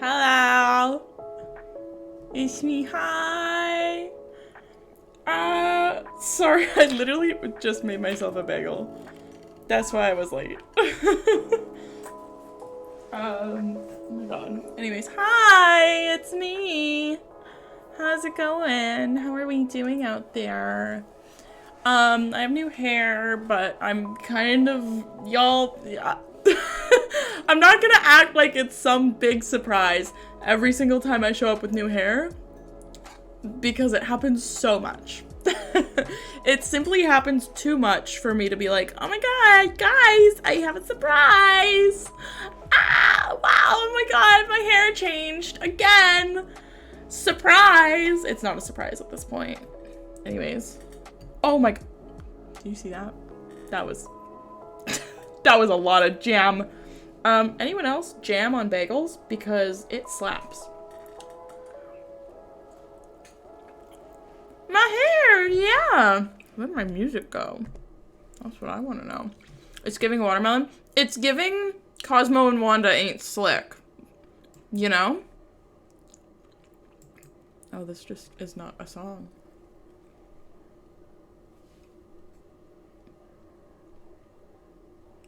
Hello. It's me. Hi. Sorry, I literally just made myself a bagel. That's why I was late. Oh my god. Anyways, hi, it's me. How's it going? How are we doing out there? I have new hair, but I'm kind of, y'all, yeah. I'm not gonna act like it's some big surprise every single time I show up with new hair, because it happens so much. It simply happens too much for me to be like, oh my god, guys, I have a surprise. Ah, wow, oh my god, my hair changed again. Surprise. It's not a surprise at this point. Anyways. Oh my, do you see that? That was, that was a lot of jam. Anyone else jam on bagels? Because it slaps. My hair, yeah. Where'd my music go? That's what I want to know. It's giving watermelon. It's giving Cosmo and Wanda ain't slick. You know? Oh, this just is not a song.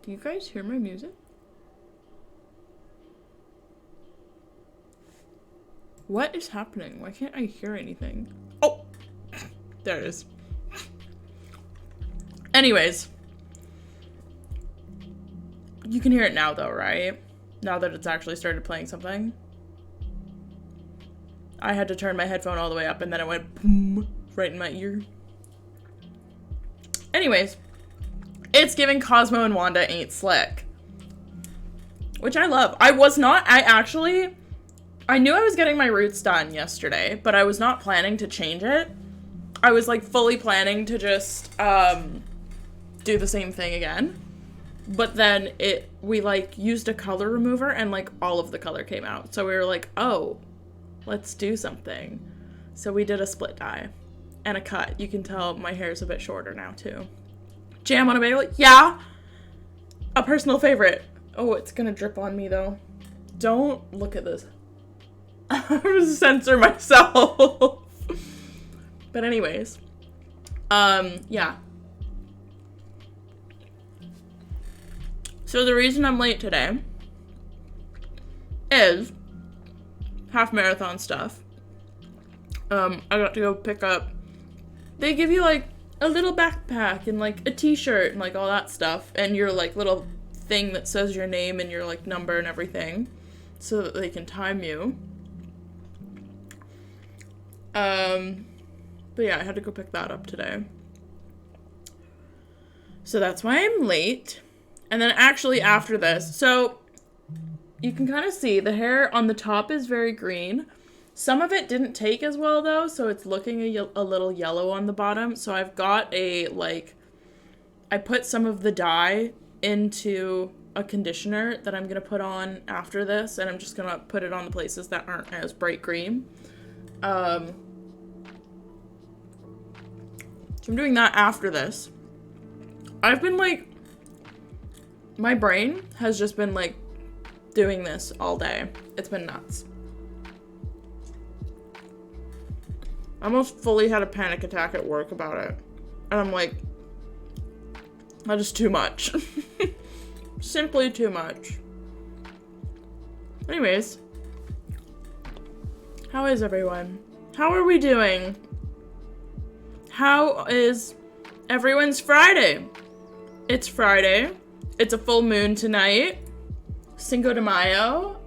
Do you guys hear my music? What is happening? Why can't I hear anything? Oh! There it is. Anyways. You can hear it now though, right? Now that it's actually started playing something. I had to turn my headphone all the way up and then it went boom right in my ear. Anyways. It's giving Cosmo and Wanda ain't slick. Which I love. I knew I was getting my roots done yesterday, but I was not planning to change it. I was like fully planning to just do the same thing again. But then we like used a color remover and like all of the color came out. So we were like, oh, let's do something. So we did a split dye and a cut. You can tell my hair is a bit shorter now too. Jam on a bagel? Yeah. A personal favorite. Oh, it's gonna drip on me though. Don't look at this. I'm gonna censor myself. But anyways. Yeah. So the reason I'm late today is half marathon stuff. I got to go pick up, they give you like a little backpack and like a t-shirt and like all that stuff and your like little thing that says your name and your like number and everything so that they can time you. But yeah, I had to go pick that up today. So that's why I'm late. And then actually after this, so you can kind of see the hair on the top is very green. Some of it didn't take as well though, so it's looking a little yellow on the bottom. So I've got I put some of the dye into a conditioner that I'm going to put on after this, and I'm just going to put it on the places that aren't as bright green. So I'm doing that after this. I've been like, my brain has just been like doing this all day. It's been nuts. I almost fully had a panic attack at work about it. And I'm like, that is too much. Simply too much. Anyways. How is everyone? How are we doing? How is everyone's Friday? It's Friday. It's a full moon tonight. Cinco de Mayo.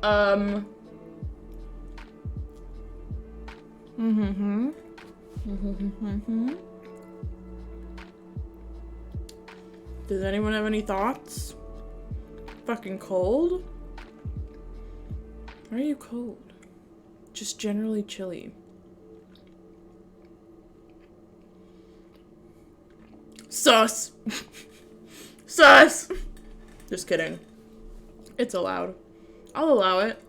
Does anyone have any thoughts? Fucking cold? Why are you cold? Just generally chilly. Sus! Sus! Just kidding. It's allowed. I'll allow it.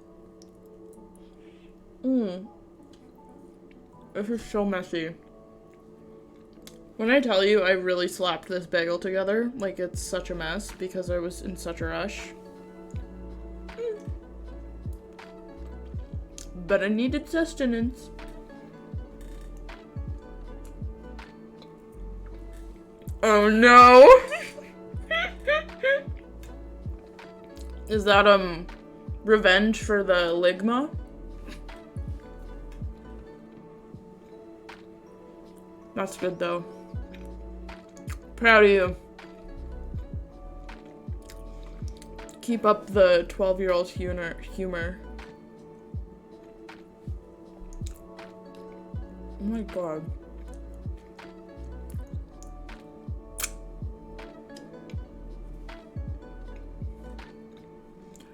This is so messy. When I tell you I really slapped this bagel together, like it's such a mess because I was in such a rush. but I needed sustenance. Oh no! Is that, revenge for the Ligma? That's good though. Proud of you. Keep up the 12-year-old humor. Oh my god.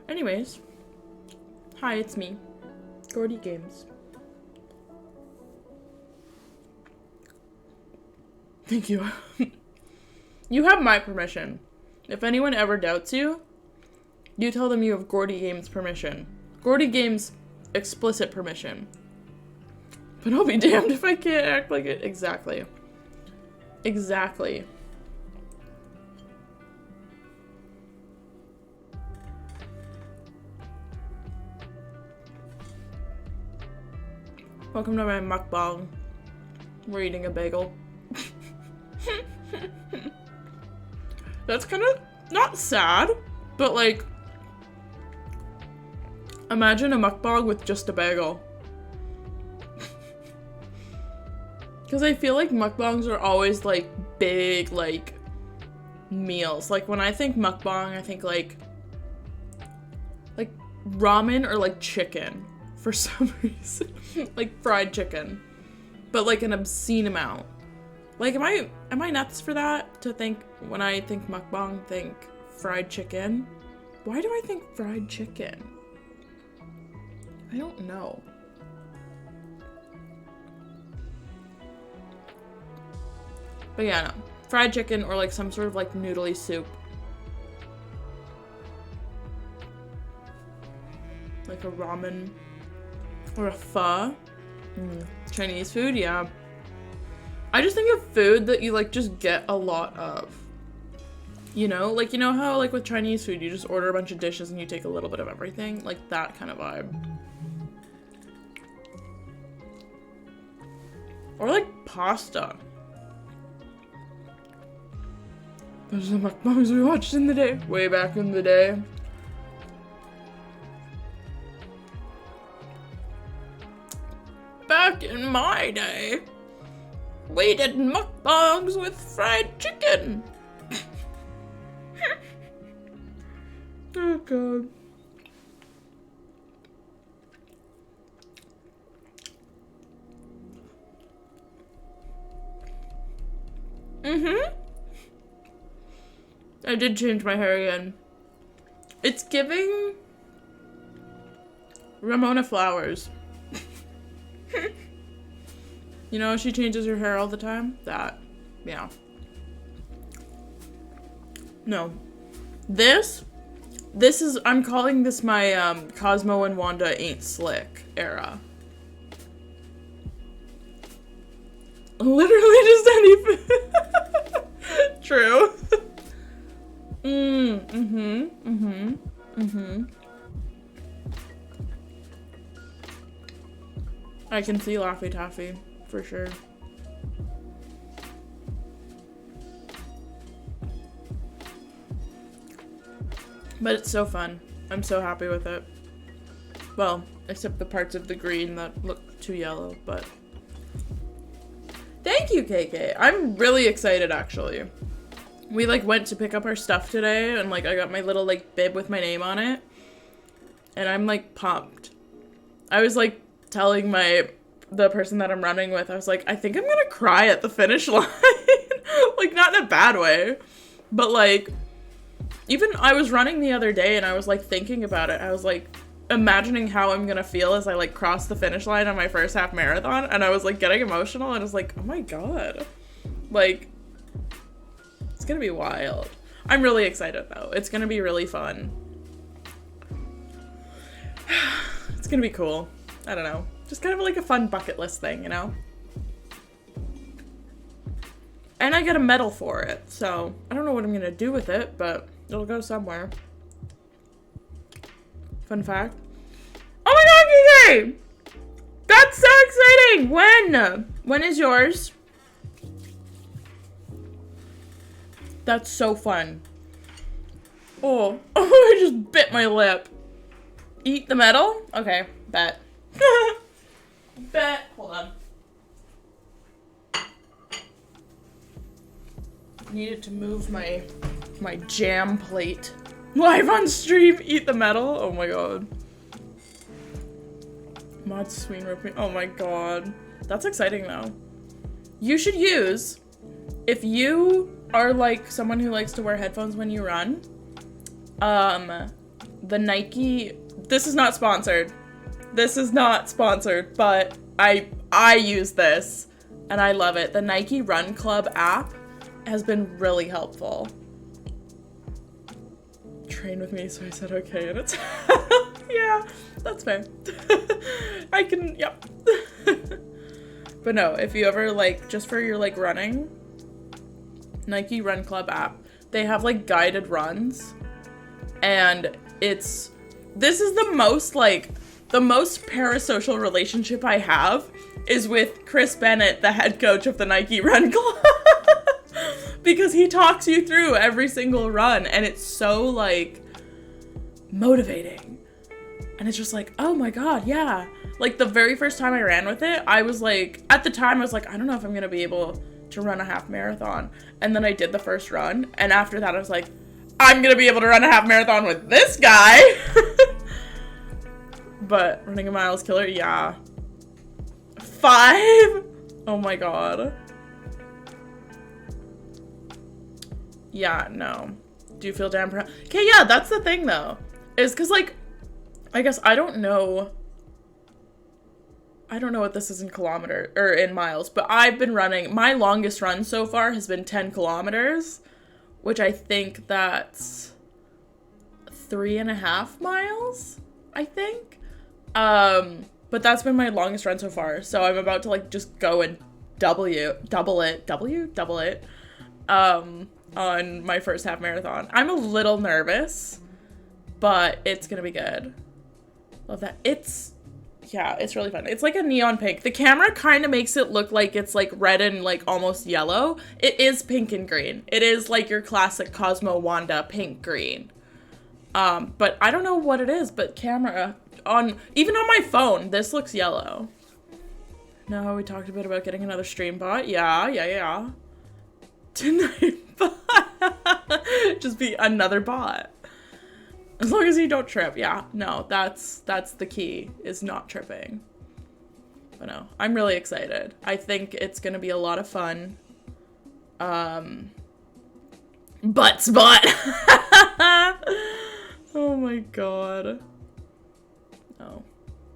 Anyways. Hi, it's me. gordiegames. Thank you. You have my permission. If anyone ever doubts you, you tell them you have gordiegames permission. gordiegames explicit permission. But I'll be damned if I can't act like it. Exactly. Exactly. Welcome to my mukbang. We're eating a bagel. That's kind of not sad, but like, imagine a mukbang with just a bagel. Because I feel like mukbangs are always like big like meals. Like when I think mukbang, I think like ramen or like chicken for some reason. Like fried chicken, but like an obscene amount. Like, am I nuts for that? To think, when I think mukbang, think fried chicken? Why do I think fried chicken? I don't know. But yeah, no. Fried chicken or like some sort of like noodly soup. Like a ramen or a pho. Chinese food, yeah. I just think of food that you like just get a lot of. You know? Like, you know how like with Chinese food you just order a bunch of dishes and you take a little bit of everything? Like that kind of vibe. Or like pasta. Those are the mukbangs we watched in the day. Way back in the day. Back in my day. We did mukbangs with fried chicken. Oh god. I did change my hair again. It's giving Ramona Flowers. You know, she changes her hair all the time? That. Yeah. No. This is, I'm calling this my, Cosmo and Wanda ain't slick era. Literally just anything. True. I can see Laffy Taffy. For sure. But it's so fun. I'm so happy with it. Well, except the parts of the green that look too yellow, but... Thank you, KK! I'm really excited, actually. We, like, went to pick up our stuff today, and, like, I got my little, like, bib with my name on it. And I'm, like, pumped. I was, like, telling the person that I'm running with, I was like, I think I'm gonna cry at the finish line. Like, not in a bad way. But, like, even I was running the other day and I was, like, thinking about it. I was, like, imagining how I'm gonna feel as I, like, cross the finish line on my first half marathon. And I was, like, getting emotional. And I was like, oh my god. Like, it's gonna be wild. I'm really excited, though. It's gonna be really fun. It's gonna be cool. I don't know. Just kind of like a fun bucket list thing, you know? And I get a medal for it, so I don't know what I'm gonna do with it, but it'll go somewhere. Fun fact. Oh my god, KK! exciting! When? When is yours? That's so fun. Oh, I just bit my lip. Eat the metal? Okay, bet. Bet. Hold on. Needed to move my jam plate. Live on stream, eat the metal? Oh my god. Mod swing ripping. Oh my god. That's exciting though. You should use, if you are like someone who likes to wear headphones when you run, the Nike, this is not sponsored. This is not sponsored, but I use this and I love it. The Nike Run Club app has been really helpful. Train with me, so I said okay, and it's yeah, that's fair. I can, yep. But no, if you ever like, just for your like running, Nike Run Club app, they have like guided runs, and this is the most parasocial relationship I have is with Chris Bennett, the head coach of the Nike Run Club. Because he talks you through every single run, and it's so like motivating. And it's just like, oh my god, yeah. Like the very first time I ran with it, I was like, at the time I was like, I don't know if I'm gonna be able to run a half marathon. And then I did the first run, and after that I was like, I'm gonna be able to run a half marathon with this guy. But running a mile is killer, yeah. 5? Oh my god. Yeah, no. Do you feel damn proud? Okay, yeah, that's the thing though. Is because like, I guess I don't know what this is in kilometers or in miles, but I've been running, my longest run so far has been 10 kilometers, which I think that's 3.5 miles, I think. But that's been my longest run so far. So I'm about to like just go and double it. On my first half marathon. I'm a little nervous, but it's gonna be good. Love that. It's really fun. It's like a neon pink. The camera kind of makes it look like it's like red and like almost yellow. It is pink and green. It is like your classic Cosmo Wanda pink green. But I don't know what it is, but camera even on my phone, this looks yellow. No, we talked a bit about getting another stream bot. Yeah. Tonight bot. Just be another bot. As long as you don't trip. Yeah, no, that's the key, is not tripping. But no, I'm really excited. I think it's gonna be a lot of fun. Butt spot. Oh my god. No.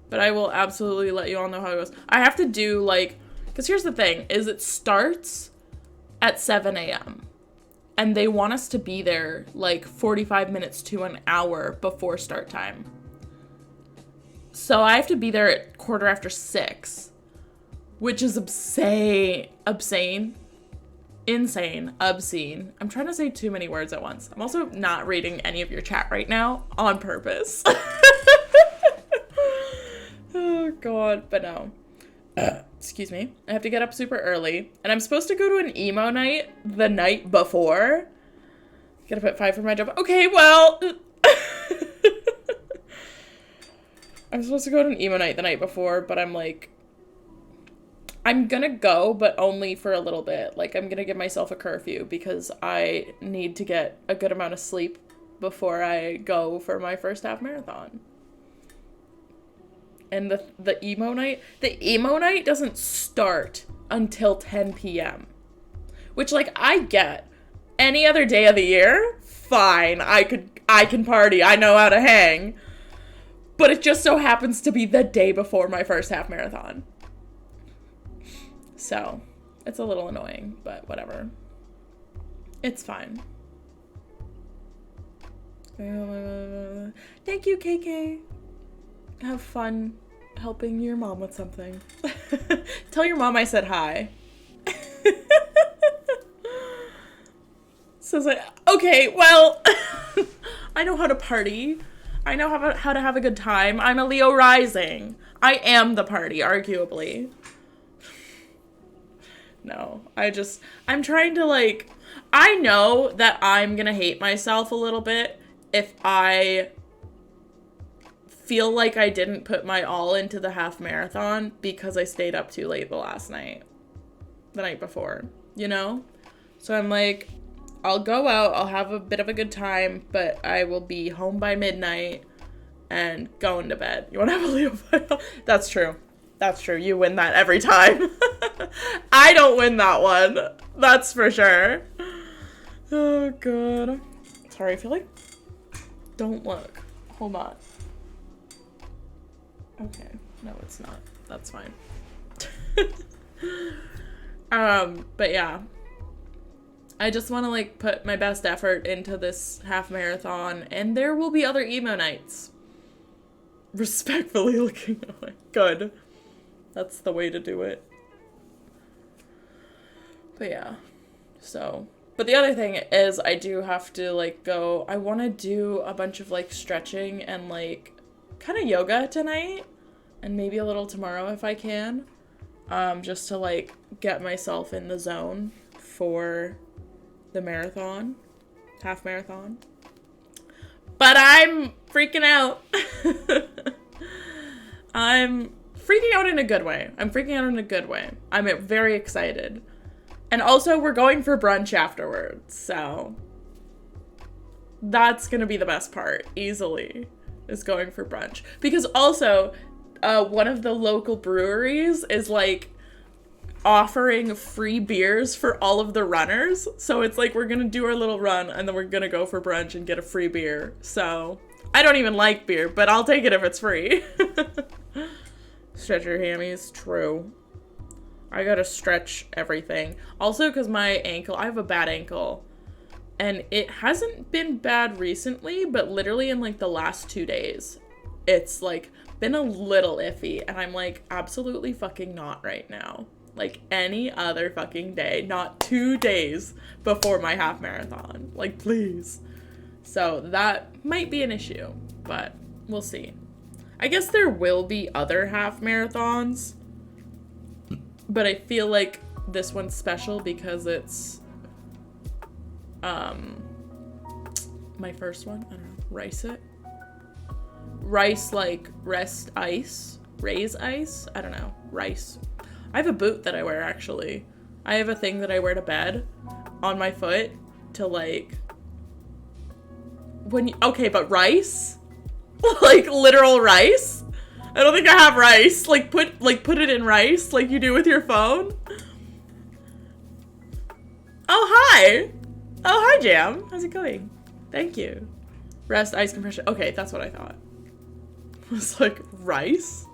But I will absolutely let you all know how it goes. I have to do like, because here's the thing, is it starts at 7 a.m. and they want us to be there like 45 minutes to an hour before start time. So I have to be there at 6:15, which is obscene. I'm trying to say too many words at once. I'm also not reading any of your chat right now on purpose. Oh god, but no. Excuse me. I have to get up super early, and I'm supposed to go to an emo night the night before. Get up at 5 for my job. Okay, well. I'm supposed to go to an emo night the night before, but I'm like, I'm gonna go, but only for a little bit. Like, I'm gonna give myself a curfew because I need to get a good amount of sleep before I go for my first half marathon. And the emo night doesn't start until 10 p.m. Which, like, I get. Any other day of the year, fine. I can party. I know how to hang. But it just so happens to be the day before my first half marathon. So, it's a little annoying, but whatever. It's fine. Thank you, KK. Have fun helping your mom with something. Tell your mom I said hi. Says like, okay, well, I know how to party. I know how to have a good time. I'm a Leo rising. I am the party, arguably. No, I'm trying to, like, I know that I'm gonna hate myself a little bit if I feel like I didn't put my all into the half marathon because I stayed up too late the night before, you know? So I'm like, I'll go out, I'll have a bit of a good time, but I will be home by midnight and going to bed. You want to have a Leo final? That's true. That's true. You win that every time. I don't win that one. That's for sure. Oh, God. Sorry, I feel like... Don't look. Hold on. Okay. No, it's not. That's fine. But yeah. I just want to, like, put my best effort into this half marathon, and there will be other emo nights. Respectfully looking away. Good. That's the way to do it. But yeah. So, but the other thing is I do have to, like, go, I want to do a bunch of, like, stretching and, like, kind of yoga tonight, and maybe a little tomorrow if I can, just to, like, get myself in the zone for the marathon, half marathon. But I'm freaking out. I'm freaking out in a good way. I'm very excited. And also, we're going for brunch afterwards, so that's gonna be the best part, easily, is going for brunch. Because also, one of the local breweries is, like, offering free beers for all of the runners. So it's like, we're gonna do our little run, and then we're gonna go for brunch and get a free beer. So, I don't even like beer, but I'll take it if it's free. Stretch your hammies, true. I gotta stretch everything. Also, because my ankle, I have a bad ankle. And it hasn't been bad recently, but literally in, like, the last 2 days, it's, like, been a little iffy. And I'm, like, absolutely fucking not right now. Like, any other fucking day. Not 2 days before my half marathon. Like, please. So, that might be an issue. But, we'll see. I guess there will be other half marathons. But I feel like this one's special because it's, my first one. I don't know. Rice it? Rice, like, rest ice? Raise ice? I don't know. Rice. I have a boot that I wear, actually. I have a thing that I wear to bed on my foot to, like, okay, but rice? Like, literal rice? I don't think I have rice. Like, put it in rice like you do with your phone. Oh, hi. Oh, hi, Jam. How's it going? Thank you. Rest, ice compression. Okay, that's what I thought. I was like, rice?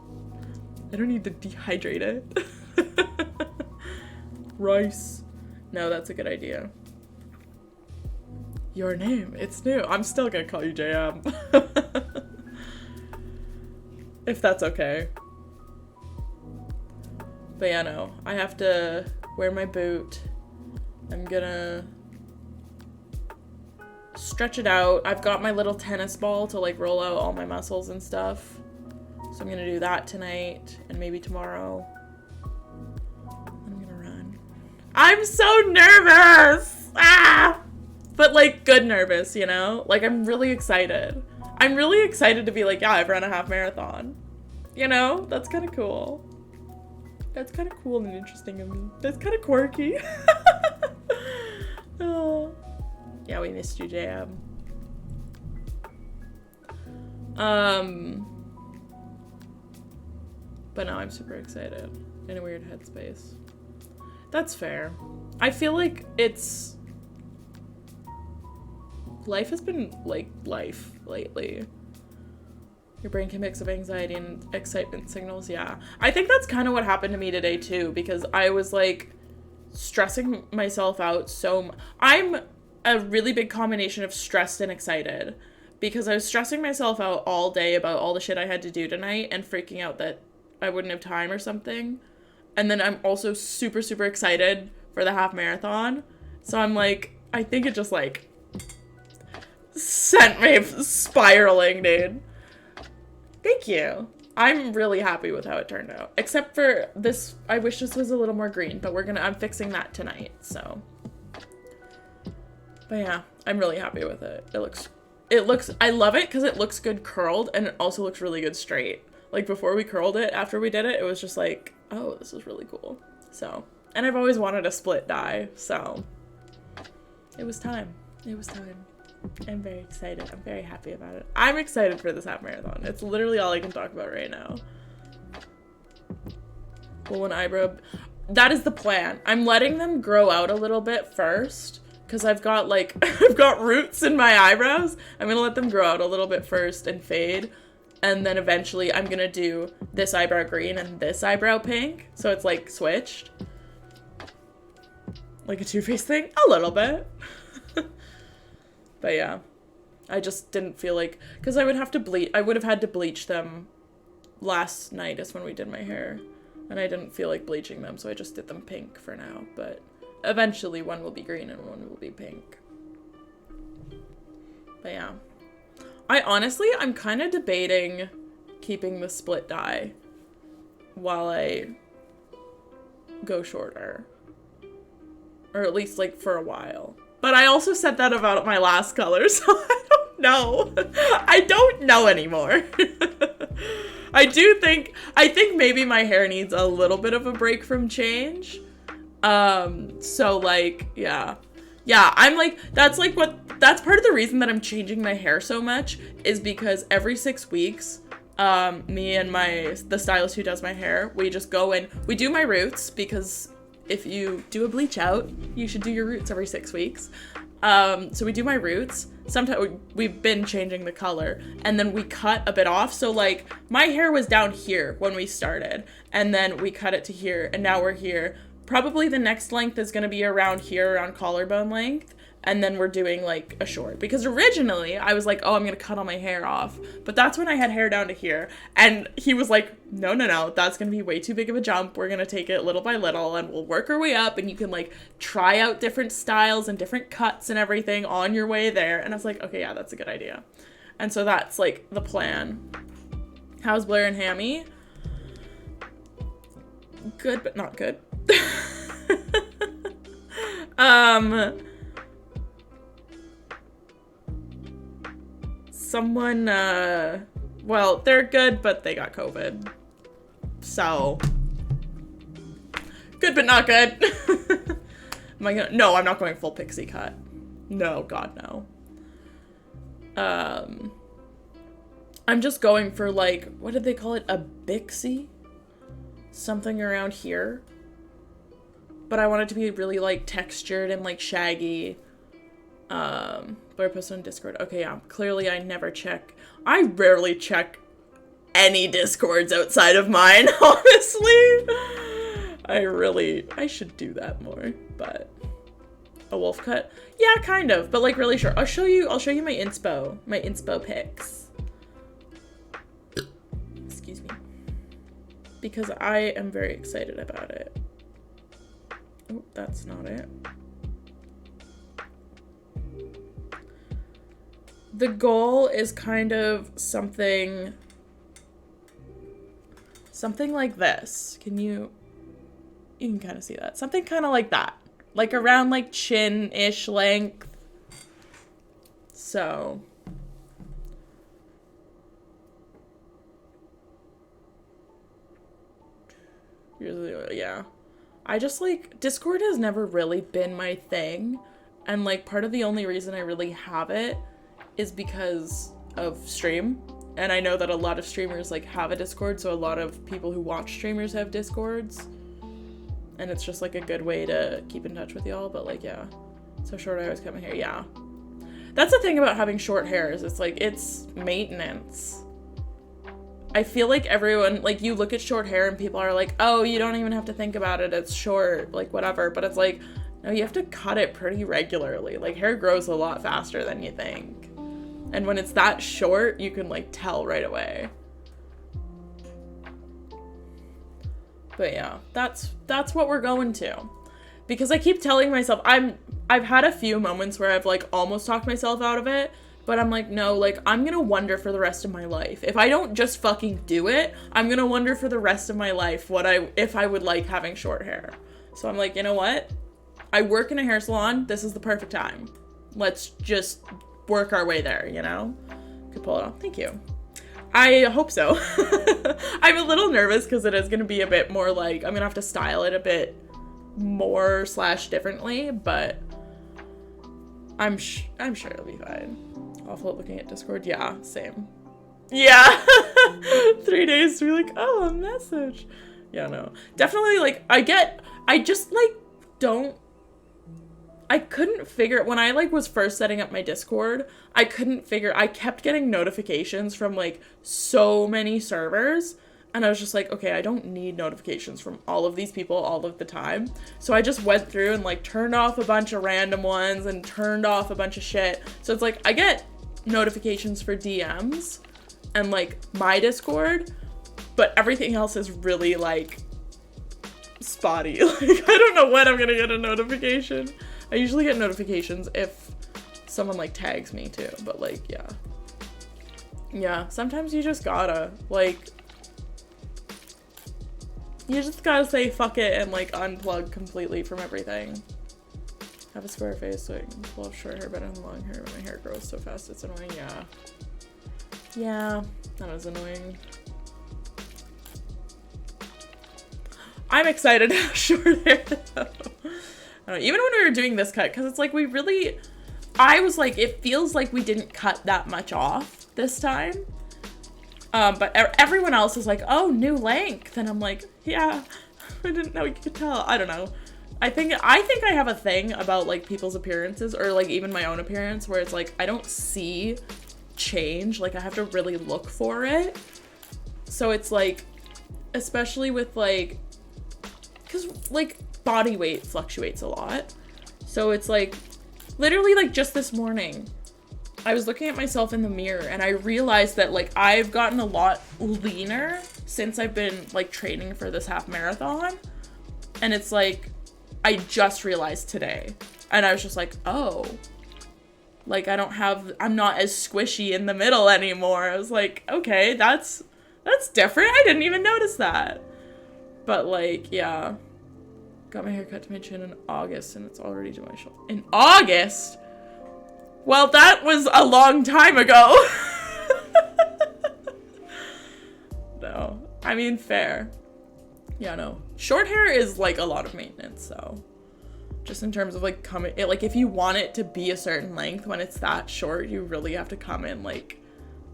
I don't need to dehydrate it. Rice. No, that's a good idea. Your name. It's new. I'm still gonna call you JM. If that's okay. But yeah, no. I have to wear my boot. I'm gonna stretch it out. I've got my little tennis ball to, like, roll out all my muscles and stuff. So I'm gonna do that tonight and maybe tomorrow. I'm gonna run. I'm so nervous! Ah! But, like, good nervous, you know? Like, I'm really excited. I'm really excited to be like, yeah, I've run a half marathon. You know? That's kind of cool. That's kind of cool and interesting of me. That's kind of quirky. Oh. Yeah, we missed you, JM. But no, I'm super excited. In a weird headspace. That's fair. I feel like it's... Life has been, like, life lately. Your brain can mix up anxiety and excitement signals, yeah. I think that's kind of what happened to me today, too, because I was, like, stressing myself out so much. I'm a really big combination of stressed and excited, because I was stressing myself out all day about all the shit I had to do tonight and freaking out that I wouldn't have time or something. And then I'm also super, super excited for the half marathon. So I'm, like, I think it just, like... sent me spiraling, dude. Thank you. I'm really happy with how it turned out. Except for this, I wish this was a little more green, but I'm fixing that tonight, so. But yeah, I'm really happy with it. I love it because it looks good curled and it also looks really good straight. Like before we curled it, after we did it, it was just like, oh, this is really cool. So, and I've always wanted a split dye, so it was time. It was time. I'm very excited. I'm very happy about it. I'm excited for this half marathon. It's literally all I can talk about right now. Well, an eyebrow. That is the plan. I'm letting them grow out a little bit first because I've got like, I've got roots in my eyebrows. I'm going to let them grow out a little bit first and fade. And then eventually I'm going to do this eyebrow green and this eyebrow pink. So it's like switched. Like a two-faced thing? A little bit. But yeah, I just didn't feel like, because I would have had to bleach them last night is when we did my hair, and I didn't feel like bleaching them, so I just did them pink for now, but eventually one will be green and one will be pink. But yeah, I'm kind of debating keeping the split dye while I go shorter, or at least like for a while. But I also said that about my last color, so I don't know. I don't know anymore. I think maybe my hair needs a little bit of a break from change. So like, yeah. Yeah, I'm like, that's part of the reason that I'm changing my hair so much is because every 6 weeks, me and the stylist who does my hair, we just go and we do my roots because if you do a bleach out, you should do your roots every 6 weeks. So we do my roots. Sometimes we've been changing the color and then we cut a bit off. So like my hair was down here when we started and then we cut it to here and now we're here. Probably the next length is going to be around here, around collarbone length. And then we're doing like a short because originally I was like, oh, I'm going to cut all my hair off. But that's when I had hair down to here. And he was like, no, that's going to be way too big of a jump. We're going to take it little by little and we'll work our way up. And you can like try out different styles and different cuts and everything on your way there. And I was like, okay, yeah, that's a good idea. And so that's like the plan. How's Blair and Hammy? Good, but not good. Well, they're good, but they got COVID. So, good, but not good. No, I'm not going full pixie cut. No, God, no. I'm just going for like, what did they call it? A Bixie? Something around here. But I want it to be really like textured and like shaggy. But I posted on Discord. Okay, yeah, clearly I never check. I rarely check any Discords outside of mine, honestly. I should do that more, but a wolf cut? Yeah, kind of, but like really short. I'll show you my inspo pics. Excuse me. Because I am very excited about it. Oh, that's not it. The goal is kind of something like this. You can kind of see that. Something kind of like that. Like around like chin-ish length. So. Yeah. I just like, Discord has never really been my thing. And like part of the only reason I really have it is because of stream. And I know that a lot of streamers like have a Discord, so a lot of people who watch streamers have Discords. And it's just like a good way to keep in touch with y'all, but like, yeah. So short I always cut my hair, yeah. That's the thing about having short hair is it's like, it's maintenance. I feel like everyone, like you look at short hair and people are like, oh, you don't even have to think about it, it's short, like whatever. But it's like, no, you have to cut it pretty regularly. Like hair grows a lot faster than you think. And when it's that short, you can like tell right away. But yeah, that's what we're going to. Because I keep telling myself, I've had a few moments where I've like almost talked myself out of it But I'm like, no, like, I'm gonna wonder for the rest of my life. If I don't just fucking do it, I'm gonna wonder for the rest of my life if I would like having short hair. So I'm like, you know what? I work in a hair salon. This is the perfect time. Let's just work our way there, you know? Could pull it off. Thank you. I hope so. I'm a little nervous because it is gonna be a bit more like, I'm gonna have to style it a bit more / differently, but I'm sure it'll be fine. Awful looking at Discord. Yeah, same. Yeah. 3 days to be like, oh, a message. Yeah, no. Definitely, like, I just, like, I couldn't figure, when I, like, was first setting up my Discord, I kept getting notifications from, like, so many servers, and I was just like, okay, I don't need notifications from all of these people all of the time. So I just went through and, like, turned off a bunch of random ones and turned off a bunch of shit. So it's like, I get notifications for DMs and, like, my Discord, but everything else is really, like, spotty. Like, I don't know when I'm gonna get a notification. I usually get notifications if someone, like, tags me, too. But, like, yeah. Yeah, sometimes you just gotta, like, you just gotta say fuck it and, like, unplug completely from everything. Have a square face so I can pull off short hair better than long hair when my hair grows so fast it's annoying. Yeah. Yeah, that was annoying. I'm excited to have short hair though. I don't know, even when we were doing this cut, because it's like I was like, it feels like we didn't cut that much off this time. But everyone else is like, oh, new length. And I'm like, yeah, I didn't know you could tell. I don't know. I think I have a thing about, like, people's appearances, or, like, even my own appearance, where it's like, I don't see change. Like, I have to really look for it. So it's like, especially with, like, because, like, body weight fluctuates a lot. So it's like, literally, like, just this morning, I was looking at myself in the mirror and I realized that, like, I've gotten a lot leaner since I've been, like, training for this half marathon. And it's like, I just realized today. And I was just like, oh, like, I'm not as squishy in the middle anymore. I was like, okay, that's different. I didn't even notice that. But, like, yeah. Got my hair cut to my chin in August and it's already to my shoulder. In August? Well, that was a long time ago. No. I mean, fair. Yeah, no. Short hair is, like, a lot of maintenance, so. Just in terms of, like, like, if you want it to be a certain length when it's that short, you really have to come in, like,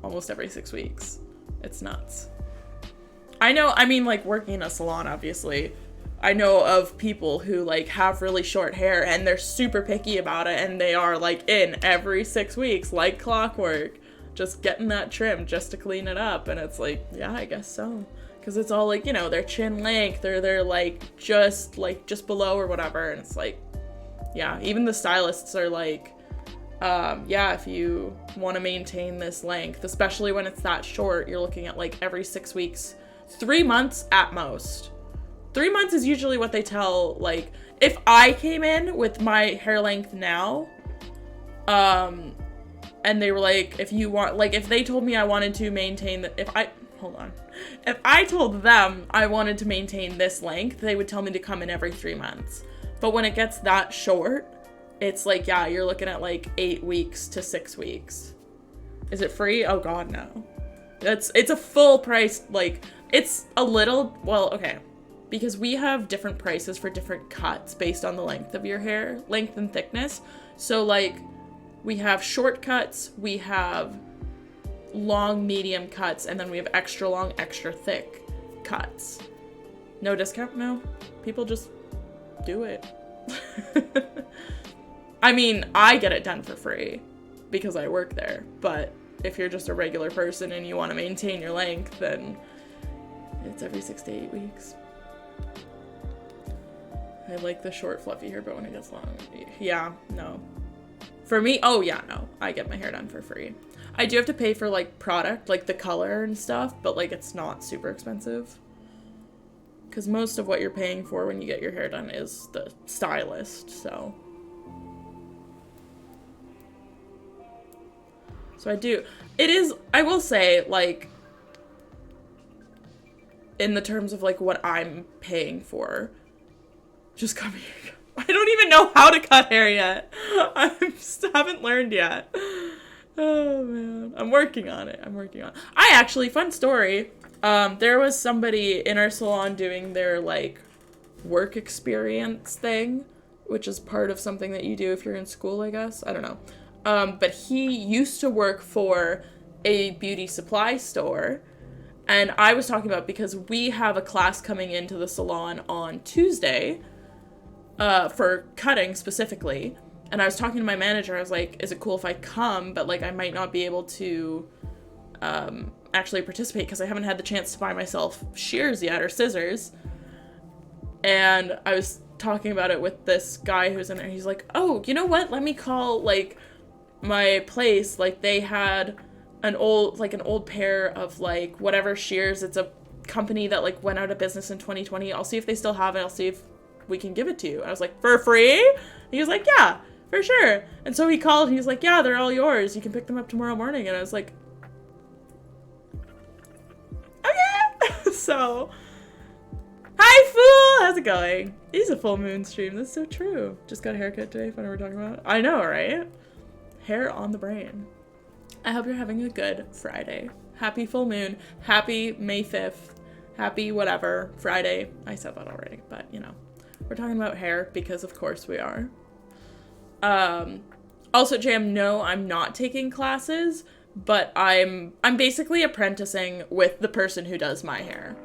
almost every 6 weeks. It's nuts. I know, I mean, like, working in a salon, obviously, I know of people who, like, have really short hair and they're super picky about it and they are, like, in every 6 weeks, like clockwork, just getting that trim just to clean it up. And it's like, yeah, I guess so. Because it's all, like, you know, their chin length or they're, like, just below or whatever. And it's like, yeah, even the stylists are like, yeah, if you want to maintain this length, especially when it's that short, you're looking at, like, every 6 weeks, 3 months at most. 3 months is usually what they tell, like, if I came in with my hair length now, and they were like, if you want, like, if they told me I wanted to maintain if I told them I wanted to maintain this length, they would tell me to come in every 3 months. But when it gets that short, it's like, yeah, you're looking at, like, 8 weeks to 6 weeks. Is it free? Oh God, no. It's a full price, like, it's a little, well, okay. Because we have different prices for different cuts based on the length of your hair, length and thickness. So, like, we have short cuts, we have long, medium cuts, and then we have extra long, extra thick cuts. No discount? No. People just do it. I mean, I get it done for free because I work there. But if you're just a regular person and you want to maintain your length, then it's every 6 to 8 weeks. I like the short, fluffy hair, but when it gets long, yeah, no. For me, oh yeah, no. I get my hair done for free. I do have to pay for, like, product, like the color and stuff, but, like, it's not super expensive. Because most of what you're paying for when you get your hair done is the stylist, so. So I do. It is, I will say, like, in the terms of, like, what I'm paying for, just come here. I don't even know how to cut hair yet. I just haven't learned yet. Oh, man. I'm working on it. I actually, fun story, there was somebody in our salon doing their, like, work experience thing, which is part of something that you do if you're in school, I guess. I don't know. But he used to work for a beauty supply store. And I was talking about, because we have a class coming into the salon on Tuesday, for cutting specifically. And I was talking to my manager. I was like, is it cool if I come? But, like, I might not be able to actually participate because I haven't had the chance to buy myself shears yet, or scissors. And I was talking about it with this guy who's in there. He's like, oh, you know what? Let me call, like, my place. Like, they had an old pair of, like, whatever shears. It's a company that, like, went out of business in 2020. I'll see if they still have it. I'll see if we can give it to you. I was like, for free? He was like, yeah, for sure. And so he called. He was like, yeah, they're all yours. You can pick them up tomorrow morning. And I was like, okay. So, hi, fool. How's it going? It is a full moon stream. That's so true. Just got a haircut today. Fun we're talking about. I know, right? Hair on the brain. I hope you're having a good Friday. Happy full moon. Happy May 5th. Happy whatever. Friday. I said that already, but you know. We're talking about hair because of course we are. Also, Jam, no, I'm not taking classes, but I'm basically apprenticing with the person who does my hair.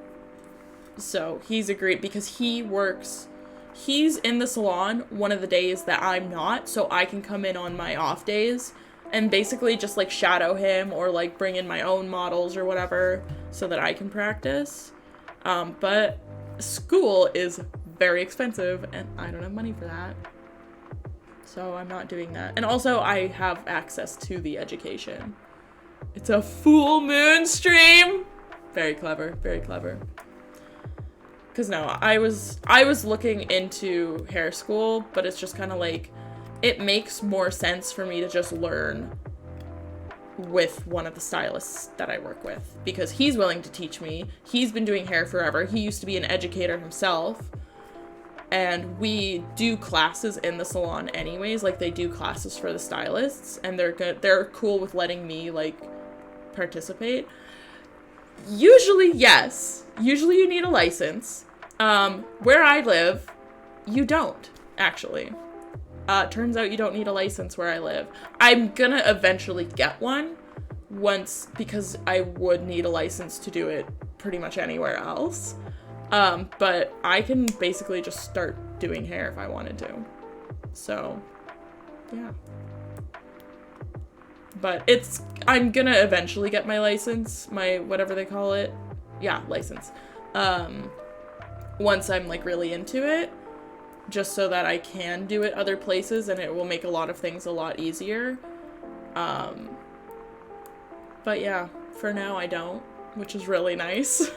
So he's agreed because he's in the salon one of the days that I'm not, so I can come in on my off days and basically just, like, shadow him or, like, bring in my own models or whatever so that I can practice. But school is very expensive and I don't have money for that. So I'm not doing that. And also I have access to the education. It's a full moon stream. Very clever, very clever. Because no, I was looking into hair school, but it's just kind of like, it makes more sense for me to just learn with one of the stylists that I work with because he's willing to teach me. He's been doing hair forever. He used to be an educator himself. And we do classes in the salon anyways. Like, they do classes for the stylists and they're cool with letting me, like, participate. Usually, yes. Usually you need a license. Where I live, you don't, actually. Turns out you don't need a license where I live. I'm gonna eventually get one because I would need a license to do it pretty much anywhere else. But I can basically just start doing hair if I wanted to. So, yeah. But I'm gonna eventually get my license, my whatever they call it. Yeah, license. Once I'm, like, really into it. Just so that I can do it other places and it will make a lot of things a lot easier. But yeah, for now I don't, which is really nice.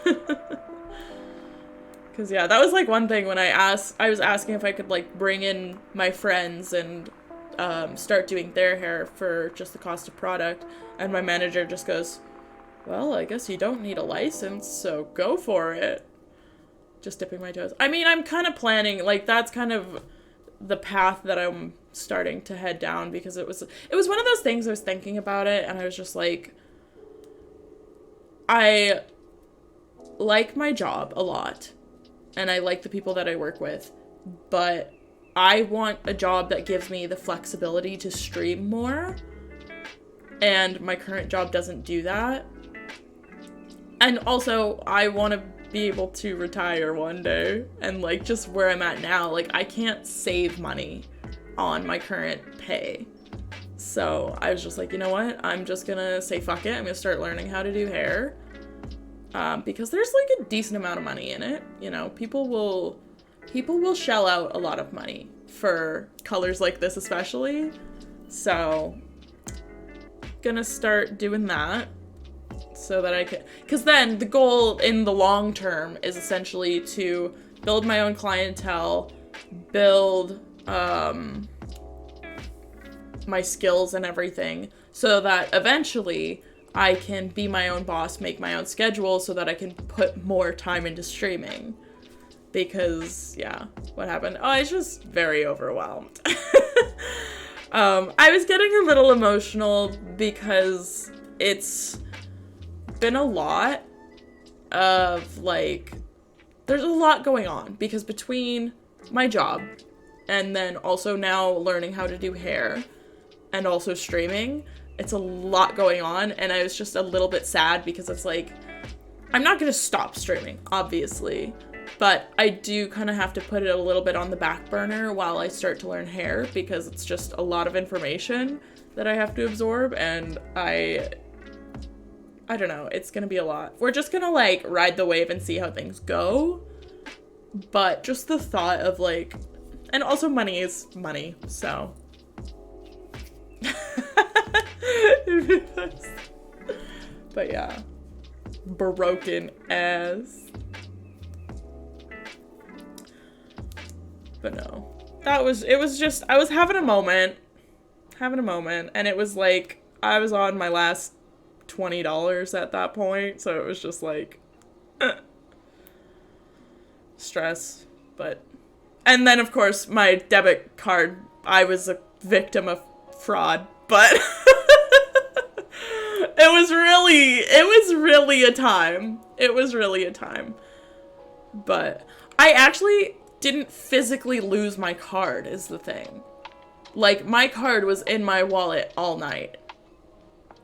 Cause yeah, that was, like, one thing when I was asking if I could, like, bring in my friends and start doing their hair for just the cost of product. And my manager just goes, well, I guess you don't need a license, so go for it. Just dipping my toes. I mean, I'm kind of planning, like, that's kind of the path that I'm starting to head down because it was one of those things I was thinking about it and I was just like, I like my job a lot and I like the people that I work with, but I want a job that gives me the flexibility to stream more, and my current job doesn't do that. And also, I want to be able to retire one day, and, like, just where I'm at now, like, I can't save money on my current pay. So I was just like, you know what, I'm just gonna say fuck it, I'm gonna start learning how to do hair, because there's, like, a decent amount of money in it, you know, people will shell out a lot of money for colors like this especially, so gonna start doing that. So that I could, because then the goal in the long term is essentially to build my own clientele, build my skills and everything so that eventually I can be my own boss, make my own schedule so that I can put more time into streaming. Because, yeah, what happened? Oh, I was just very overwhelmed. I was getting a little emotional because it's been a lot of, like, there's a lot going on. Because between my job and then also now learning how to do hair and also streaming, it's a lot going on. And I was just a little bit sad because it's like, I'm not going to stop streaming, obviously. But I do kind of have to put it a little bit on the back burner while I start to learn hair because it's just a lot of information that I have to absorb, and I don't know, it's gonna be a lot. We're just gonna like ride the wave and see how things go, but just the thought of like, and also money is money, so. But yeah, broken ass. But no, it was just, I was having a moment, and it was like, I was on my last $20 at that point, so it was just like, stress, but, and then of course, my debit card, I was a victim of fraud, but, it was really a time, but I actually didn't physically lose my card is the thing. Like, my card was in my wallet all night.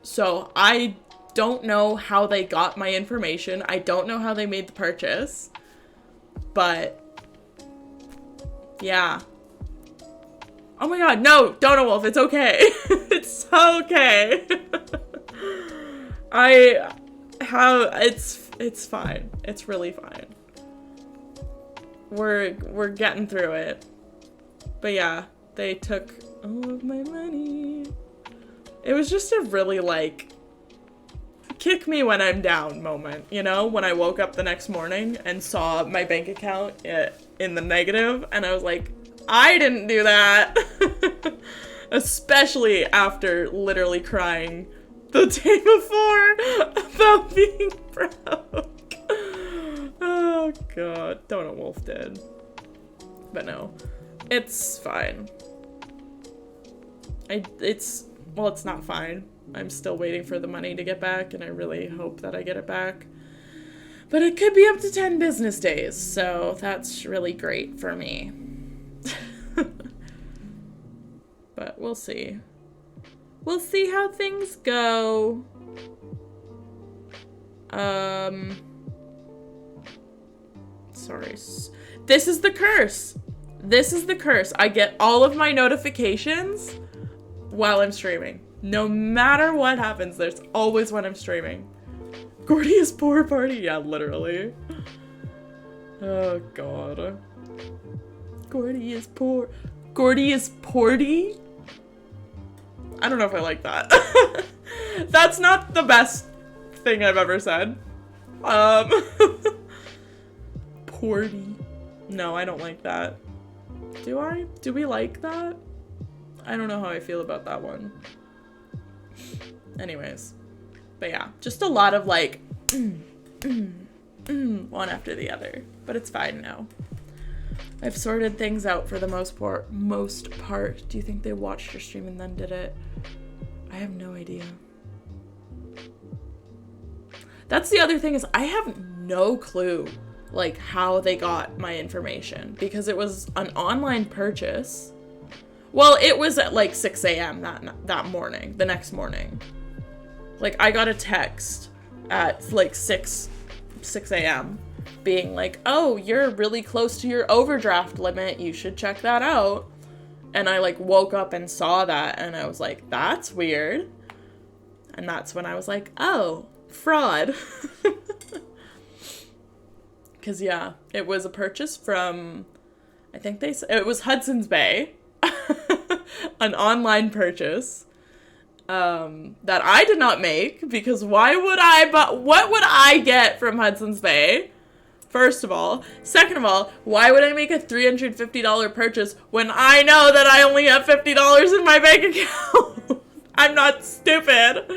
So I don't know how they got my information. I don't know how they made the purchase. But yeah. Oh my god, no, Donut Wolf, it's okay. It's okay. It's fine. It's really fine. We're getting through it. But yeah, they took all of my money. It was just a really, like, kick me when I'm down moment, you know? When I woke up the next morning and saw my bank account in the negative, and I was like, I didn't do that! Especially after literally crying the day before about being broke. Oh god, Donut Wolf did. But no, it's fine. It's not fine. I'm still waiting for the money to get back, and I really hope that I get it back. But it could be up to 10 business days, so that's really great for me. But we'll see. We'll see how things go. Sorry. This is the curse. This is the curse. I get all of my notifications while I'm streaming. No matter what happens, there's always when I'm streaming. Gordie is poor party? Yeah, literally. Oh, God. Gordie is poor. Gordie is porty? I don't know if I like that. That's not the best thing I've ever said. Porty. No, I don't like that. Do I? Do we like that? I don't know how I feel about that one. Anyways. But yeah, just a lot of like, one after the other. But it's fine now. I've sorted things out for the most part. Do you think they watched your stream and then did it? I have no idea. That's the other thing is I have no clue like how they got my information because it was an online purchase. Well, it was at like 6 a.m. that morning, the next morning. Like I got a text at like 6 a.m. being like, oh, you're really close to your overdraft limit. You should check that out. And I like woke up and saw that and I was like, that's weird. And that's when I was like, oh, fraud. Because yeah, it was a purchase from, I think it was Hudson's Bay. An online purchase that I did not make because why would I, but what would I get from Hudson's Bay? First of all. Second of all, why would I make a $350 purchase when I know that I only have $50 in my bank account? I'm not stupid.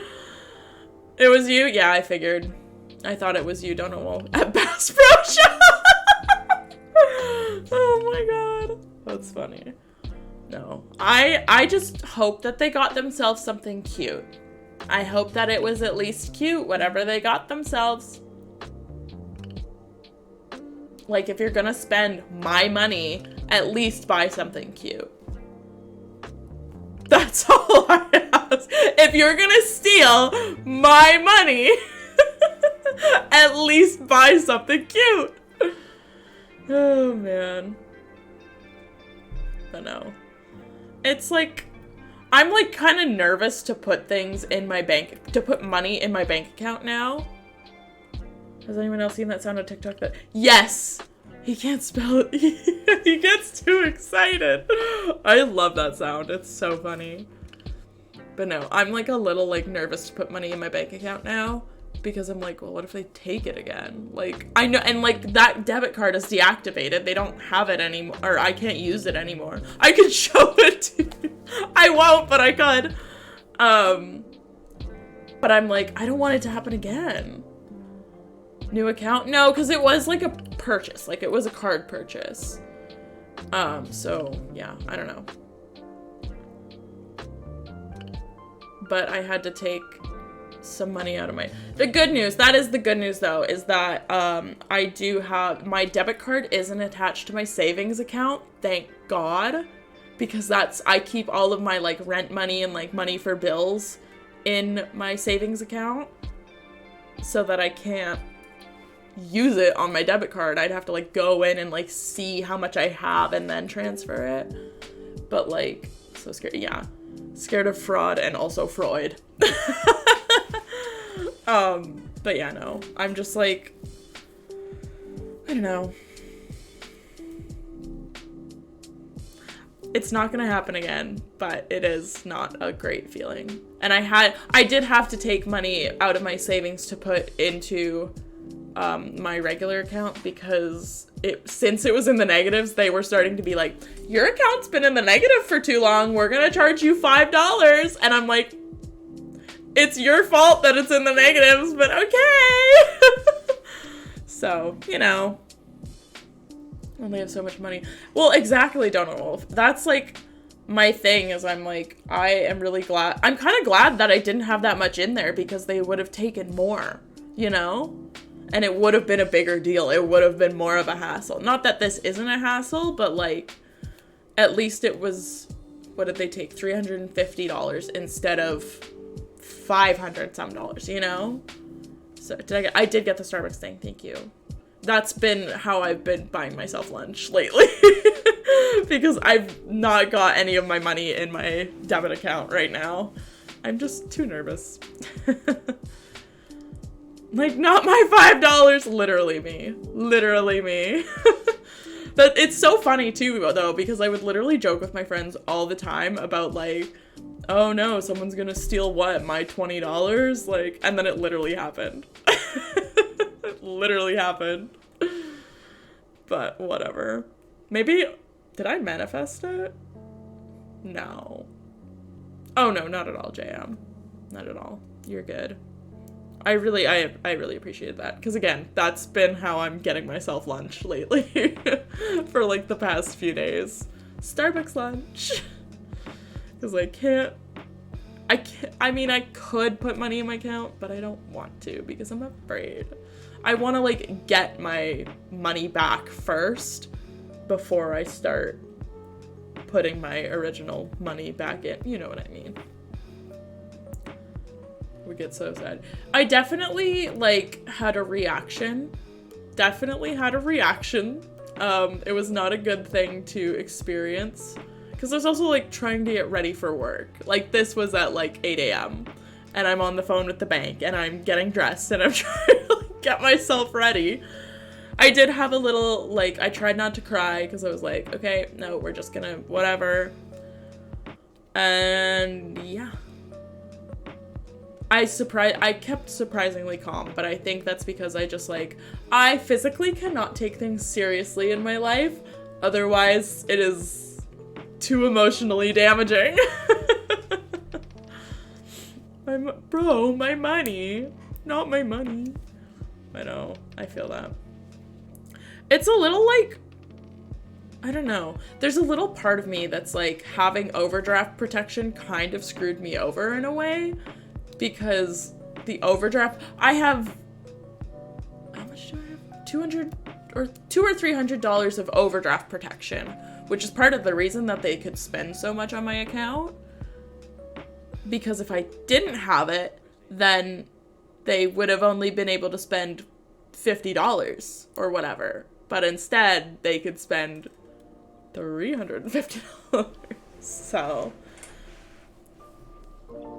It was you? Yeah, I figured. I thought it was you, Donald, at Bass Pro Shop. Oh my god. That's funny. No. I just hope that they got themselves something cute. I hope that it was at least cute, whatever they got themselves. Like, if you're gonna spend my money, at least buy something cute. That's all I ask. If you're gonna steal my money, at least buy something cute. Oh, man. But no. It's like, I'm like kind of nervous to put things in my bank, to put money in my bank account now. Has anyone else seen that sound on TikTok? That yes! He can't spell it. He gets too excited. I love that sound. It's so funny. But no, I'm like a little like nervous to put money in my bank account now. Because I'm like, well, what if they take it again? Like, I know, and like that debit card is deactivated. They don't have it anymore, or I can't use it anymore. I could show it to you. I won't, but I could. But I'm like, I don't want it to happen again. New account? No, because it was like a purchase. Like, it was a card purchase. So, yeah, I don't know. But I had to take some money out of my... The good news, that is the good news though, is that I do have... My debit card isn't attached to my savings account, thank God. Because that's... I keep all of my like rent money and like money for bills in my savings account. So that I can't use it on my debit card. I'd have to like go in and like see how much I have and then transfer it. But like, so scared. Yeah. Scared of fraud and also Freud. But yeah, no. I'm just like, I don't know. It's not gonna happen again, but it is not a great feeling. And I did have to take money out of my savings to put into my regular account because since it was in the negatives, they were starting to be like, your account's been in the negative for too long. We're gonna charge you $5. And I'm like, it's your fault that it's in the negatives, but okay. So, you know, only have so much money. Well, exactly, Donald Wolf. That's like my thing is I'm like, I am really glad. I'm kind of glad that I didn't have that much in there because they would have taken more, you know? And it would have been a bigger deal. It would have been more of a hassle. Not that this isn't a hassle, but like, at least it was, what did they take? $350 instead of $500 some dollars, you know? So I did get the Starbucks thing, thank you. That's been how I've been buying myself lunch lately. Because I've not got any of my money in my debit account right now. I'm just too nervous. Like, not my $5, literally me. Literally me. But it's so funny too, though, because I would literally joke with my friends all the time about like, oh no, someone's gonna steal what, my $20? Like, and then it literally happened. It literally happened. But whatever. Maybe, did I manifest it? No. Oh no, not at all, JM. Not at all. You're good. I really appreciated that. Because again, that's been how I'm getting myself lunch lately. For like the past few days. Starbucks lunch. Because I mean, I could put money in my account, but I don't want to because I'm afraid. I want to like get my money back first before I start putting my original money back in. You know what I mean? We get so sad. I definitely like had a reaction. Definitely had a reaction. It was not a good thing to experience. Because I was also like trying to get ready for work. Like this was at like 8 a.m. and I'm on the phone with the bank and I'm getting dressed and I'm trying to like, get myself ready. I did have a little, like, I tried not to cry because I was like, okay, no, we're just gonna, whatever. And yeah. I kept surprisingly calm, but I think that's because I just like, I physically cannot take things seriously in my life. Otherwise, it is too emotionally damaging. Bro, my money. Not my money. I know, I feel that. It's a little like, I don't know. There's a little part of me that's like, having overdraft protection kind of screwed me over in a way. Because the overdraft, I have, how much do I have? $200 or $300 of overdraft protection, which is part of the reason that they could spend so much on my account. Because if I didn't have it, then they would have only been able to spend $50 or whatever. But instead, they could spend $350. So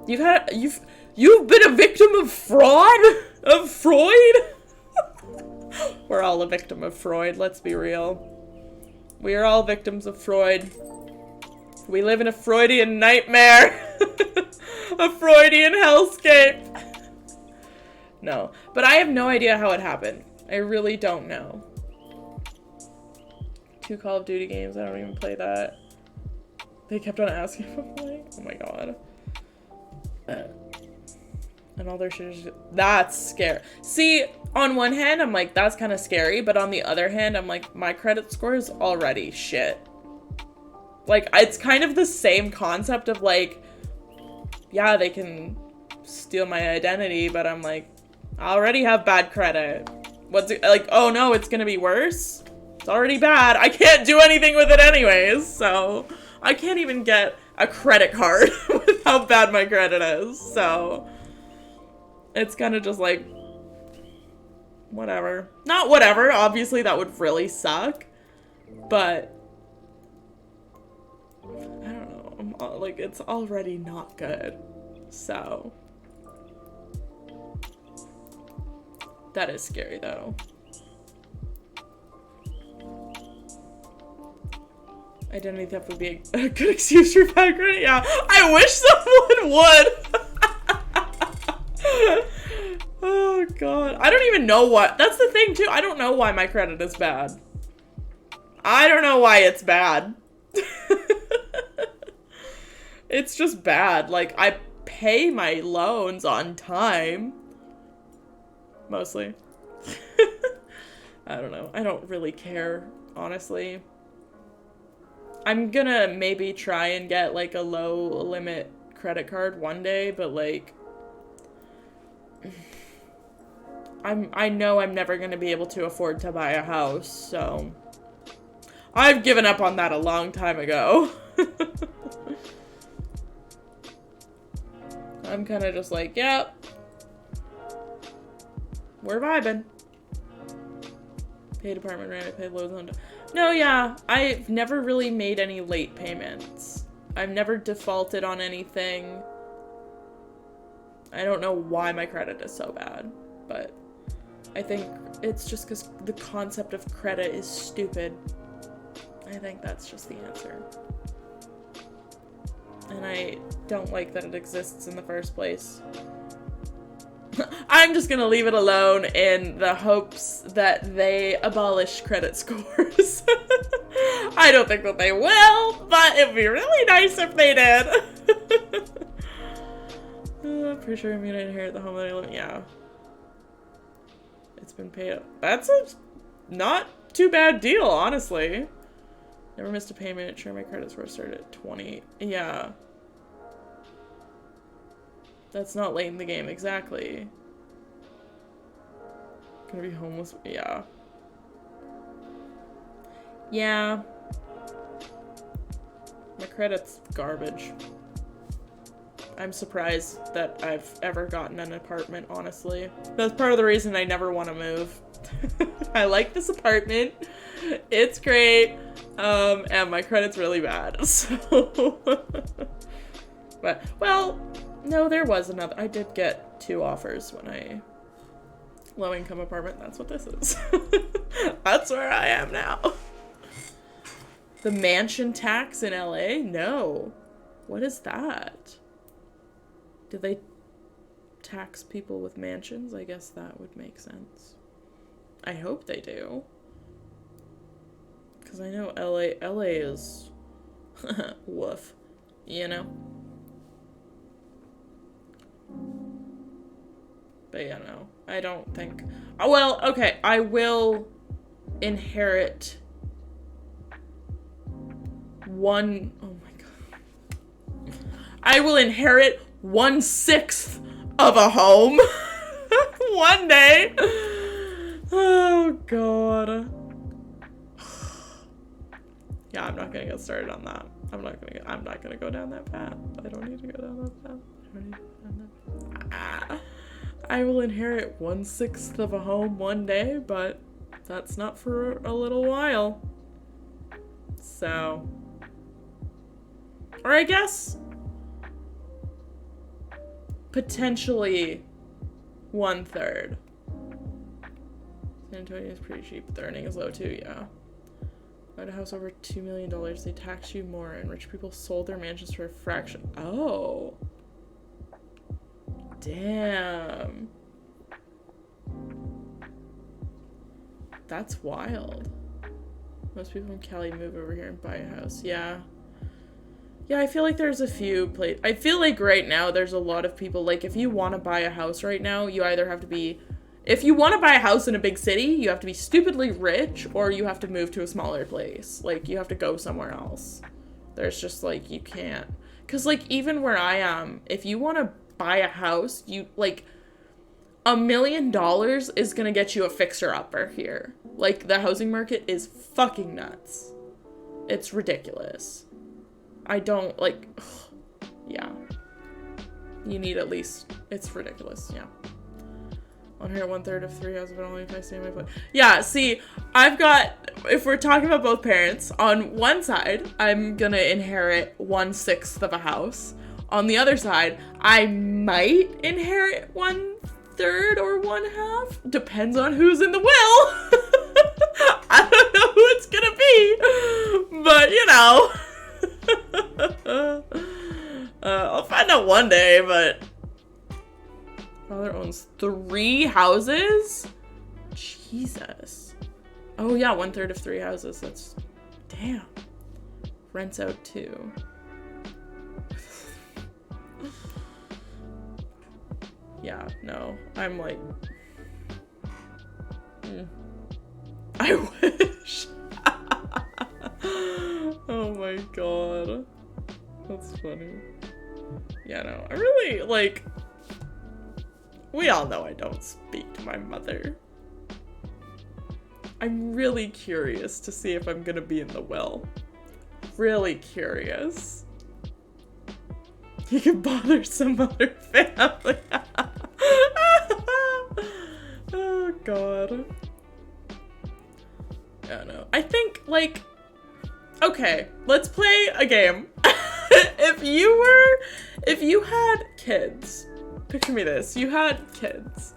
you've been a victim of fraud? Of Freud? We're all a victim of Freud, let's be real. We are all victims of Freud. We live in a Freudian nightmare. A Freudian hellscape. No, but I have no idea how it happened. I really don't know. 2 Call of Duty games, I don't even play that. They kept on asking if I'm playing. Oh my god. And all their shit is just, that's scary. See, on one hand, I'm like, that's kind of scary, but on the other hand, I'm like, my credit score is already shit. Like, it's kind of the same concept of like, yeah, they can steal my identity, but I'm like, I already have bad credit. What's it like? Oh no, it's gonna be worse? It's already bad. I can't do anything with it anyways, so I can't even get a credit card with how bad my credit is, so it's kind of just like, whatever. Not whatever, obviously that would really suck, but I don't know, like, it's already not good, so that is scary though. Identity theft would be a good excuse for bad credit. Yeah, I wish someone would. Oh god, I don't even know what. That's the thing too. I don't know why my credit is bad. I don't know why it's bad. It's just bad. Like, I pay my loans on time. Mostly. I don't know. I don't really care, honestly. I'm gonna maybe try and get like a low limit credit card one day, but like, I know I'm never gonna be able to afford to buy a house, so I've given up on that a long time ago. I'm kind of just like, yep, we're vibing. Paid apartment rent, I paid loads on. No, yeah, I've never really made any late payments. I've never defaulted on anything. I don't know why my credit is so bad, but I think it's just because the concept of credit is stupid. I think that's just the answer. And I don't like that it exists in the first place. I'm just gonna leave it alone in the hopes that they abolish credit scores. I don't think that they will, but it'd be really nice if they did. I'm pretty sure I'm gonna inherit the home that I live in. Yeah. It's been paid up. That's a not too bad deal, honestly. Never missed a payment. Sure, my credit score started at 20. Yeah. That's not late in the game, exactly. Gonna be homeless, yeah. Yeah. My credit's garbage. I'm surprised that I've ever gotten an apartment, honestly. That's part of the reason I never want to move. I like this apartment. It's great. And my credit's really bad, so. But, well, no, there was another. I did get 2 offers when I low income apartment. That's what this is. That's where I am now. The mansion tax in LA? No. What is that? Did they tax people with mansions. I guess that would make sense. I hope they do. Because I know LA is woof, you know? But yeah, no, I don't think, oh, well, okay, I will inherit one, oh my god. I will inherit 1/6 of a home one day. Oh god. Yeah, I'm not gonna get started on that. I'm not gonna go down that path. I don't need to go down that path. I don't need to go down that path. I will inherit 1/6 of a home one day, but that's not for a little while. So, or I guess potentially 1/3. San Antonio is pretty cheap, but the earning is low too, yeah. Bought a house over $2 million, they tax you more, and rich people sold their mansions for a fraction. Oh. Damn. That's wild. Most people in Cali move over here and buy a house. Yeah. Yeah, I feel like there's a few places. I feel like right now there's a lot of people, like, if you want to buy a house right now, you either have to be, if you want to buy a house in a big city, you have to be stupidly rich, or you have to move to a smaller place. Like, you have to go somewhere else. There's just, like, you can't. Because, like, even where I am, if you want to buy a house, you, like, $1 million is gonna get you a fixer-upper here. Like, the housing market is fucking nuts. It's ridiculous. I don't, like, ugh, yeah. You need at least, it's ridiculous, yeah. On here, 1/3 of 3 houses, but only if I stay in my place. Yeah, see, I've got, if we're talking about both parents, on one side, I'm gonna inherit 1/6 of a house. On the other side, I might inherit 1/3 or 1/2. Depends on who's in the will. I don't know who it's gonna be, but you know. I'll find out one day, but father owns 3 houses? Jesus. Oh yeah, 1/3 of 3 houses. That's, damn. Rents out too. Yeah, no. I'm like, I wish. Oh my god. That's funny. Yeah, no. I really, like, we all know I don't speak to my mother. I'm really curious to see if I'm gonna be in the will. Really curious. You can bother some other family. Oh god. Yeah, no. I think, like, okay, let's play a game. If you had kids, picture me this, you had kids,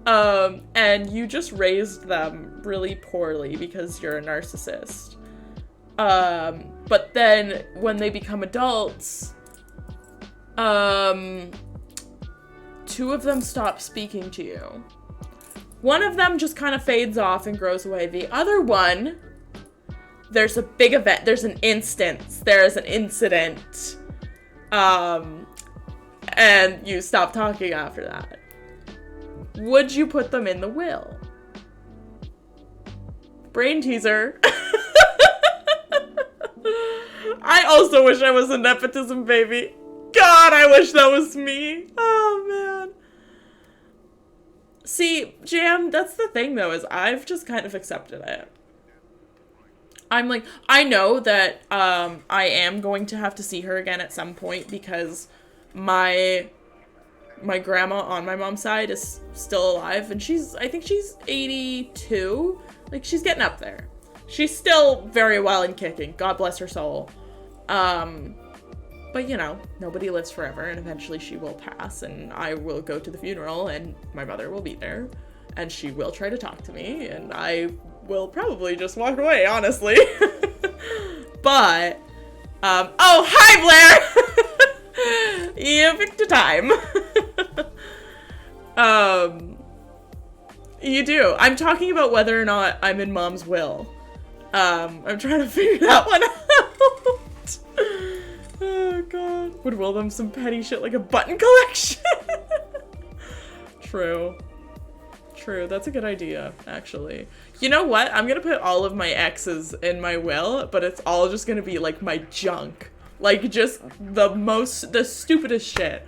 and you just raised them really poorly because you're a narcissist. But then when they become adults, 2 of them stop speaking to you. One of them just kind of fades off and grows away. The other one, there's a big event, there's an instance, there's an incident, and you stop talking after that. Would you put them in the will? Brain teaser. I also wish I was a nepotism baby. God, I wish that was me. Oh, man. See, Jam, that's the thing, though, is I've just kind of accepted it. I'm like, I know that I am going to have to see her again at some point because my grandma on my mom's side is still alive, and I think she's 82. Like, she's getting up there. She's still very well and kicking. God bless her soul. But, you know, nobody lives forever, and eventually she will pass, and I will go to the funeral, and my mother will be there, and she will try to talk to me, and I will probably just walk away, honestly. But, oh, hi, Blair! You picked a time. You do. I'm talking about whether or not I'm in mom's will. I'm trying to figure that one out. Oh god. Would will them some petty shit like a button collection? True. True. That's a good idea, actually. You know what? I'm gonna put all of my exes in my will, but it's all just gonna be like my junk. Like just the stupidest shit.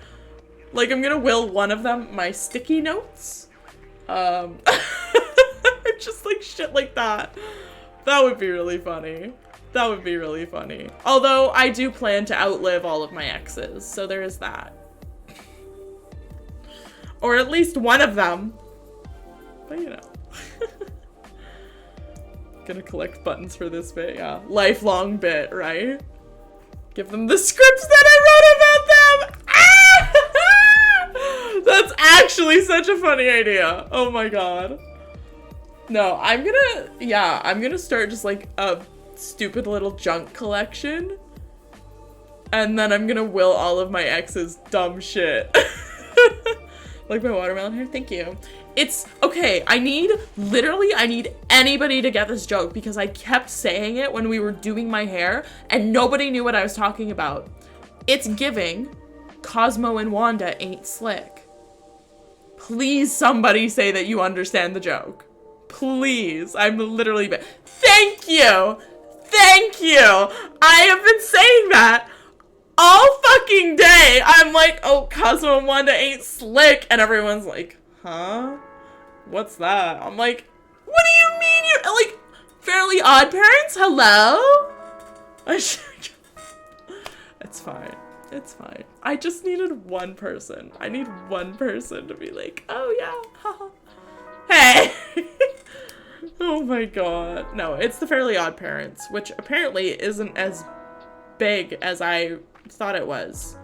Like I'm gonna will one of them my sticky notes. Just like shit like that. That would be really funny. That would be really funny. Although I do plan to outlive all of my exes, so there is that. Or at least one of them. But you know. Gonna collect buttons for this bit, yeah. Lifelong bit, right? Give them the scripts that I wrote about them! Ah! That's actually such a funny idea. Oh my god. No, I'm gonna start just like a stupid little junk collection. And then I'm gonna will all of my exes dumb shit. Like my watermelon hair, thank you. It's, okay, I need anybody to get this joke because I kept saying it when we were doing my hair and nobody knew what I was talking about. It's giving Cosmo and Wanda ain't slick. Please somebody say that you understand the joke. Please, I'm literally, thank you! Thank you! I have been saying that all fucking day. I'm like, oh, Cosmo and Wanda ain't slick, and everyone's like, huh? What's that? I'm like, what do you mean you're, like, Fairly Odd Parents? Hello? It's fine. It's fine. I just needed one person. I need one person to be like, oh yeah, haha. Hey! Oh my god. No, it's the Fairly Odd Parents, which apparently isn't as big as I thought it was.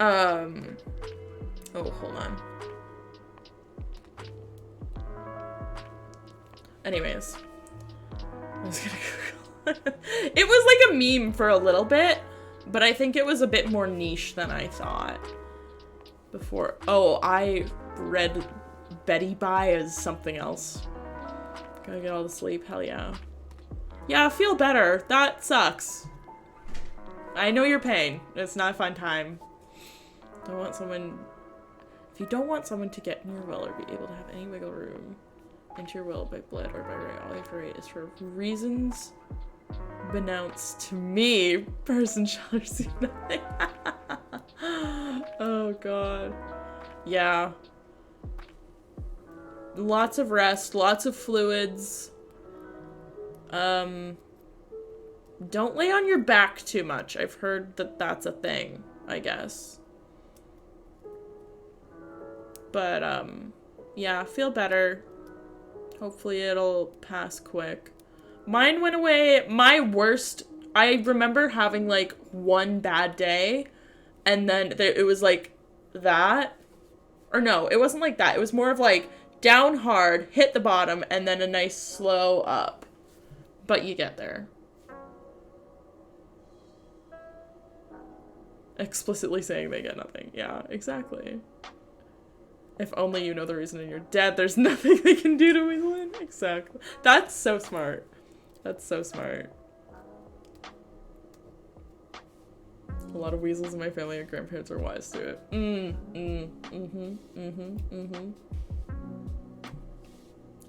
Oh, hold on. Anyways. I was gonna Google. It was like a meme for a little bit, but I think it was a bit more niche than I thought. Before. Oh, I read Betty Bye as something else. Gotta get all the sleep. Hell yeah. Yeah, feel better. That sucks. I know your pain. It's not a fun time. Don't want someone... If you don't want someone to get in your will or be able to have any wiggle room into your will by blood or by right, all you have to write is for reasons denounced to me. Person shall receive nothing. Oh god. Yeah. Lots of rest, lots of fluids. Don't lay on your back too much. I've heard that that's a thing, I guess. But, yeah, feel better. Hopefully it'll pass quick. Mine went away, my worst, I remember having, like, one bad day, and then it was, like, that. Or no, it wasn't like that. It was more of, like, down hard, hit the bottom, and then a nice slow up. But you get there. Explicitly saying they get nothing. Yeah, exactly. If only you know the reason and you're dead, there's nothing they can do to win. Exactly. That's so smart. That's so smart. A lot of weasels in my family and grandparents are wise to it.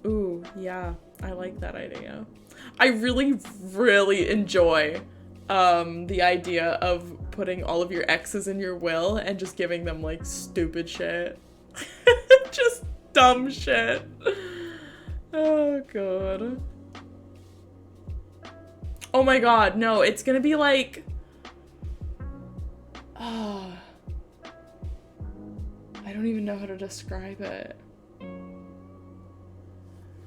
Ooh, yeah. I like that idea. I really, really enjoy the idea of putting all of your exes in your will and just giving them, like, stupid shit. Just dumb shit. Oh, God. Oh, my God. No, it's gonna be, like... Oh. I don't even know how to describe it.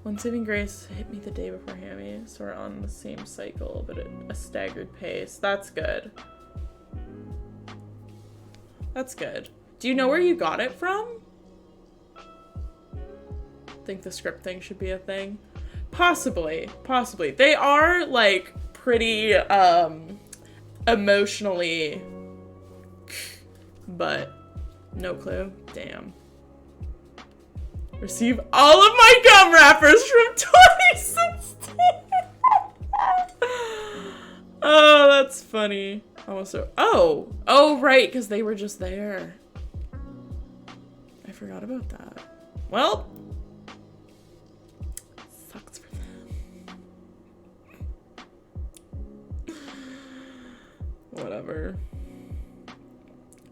One saving grace hit me the day before Hammy, so we're on the same cycle, but at a staggered pace. That's good. That's good. Do you know where you got it from? Think the script thing should be a thing? Possibly. Possibly. They are, like, pretty, emotionally... But, no clue. Damn. Receive all of my gum wrappers from 2016. Oh, that's funny. Also, oh, right, because they were just there. I forgot about that. Well, sucks for them. Whatever.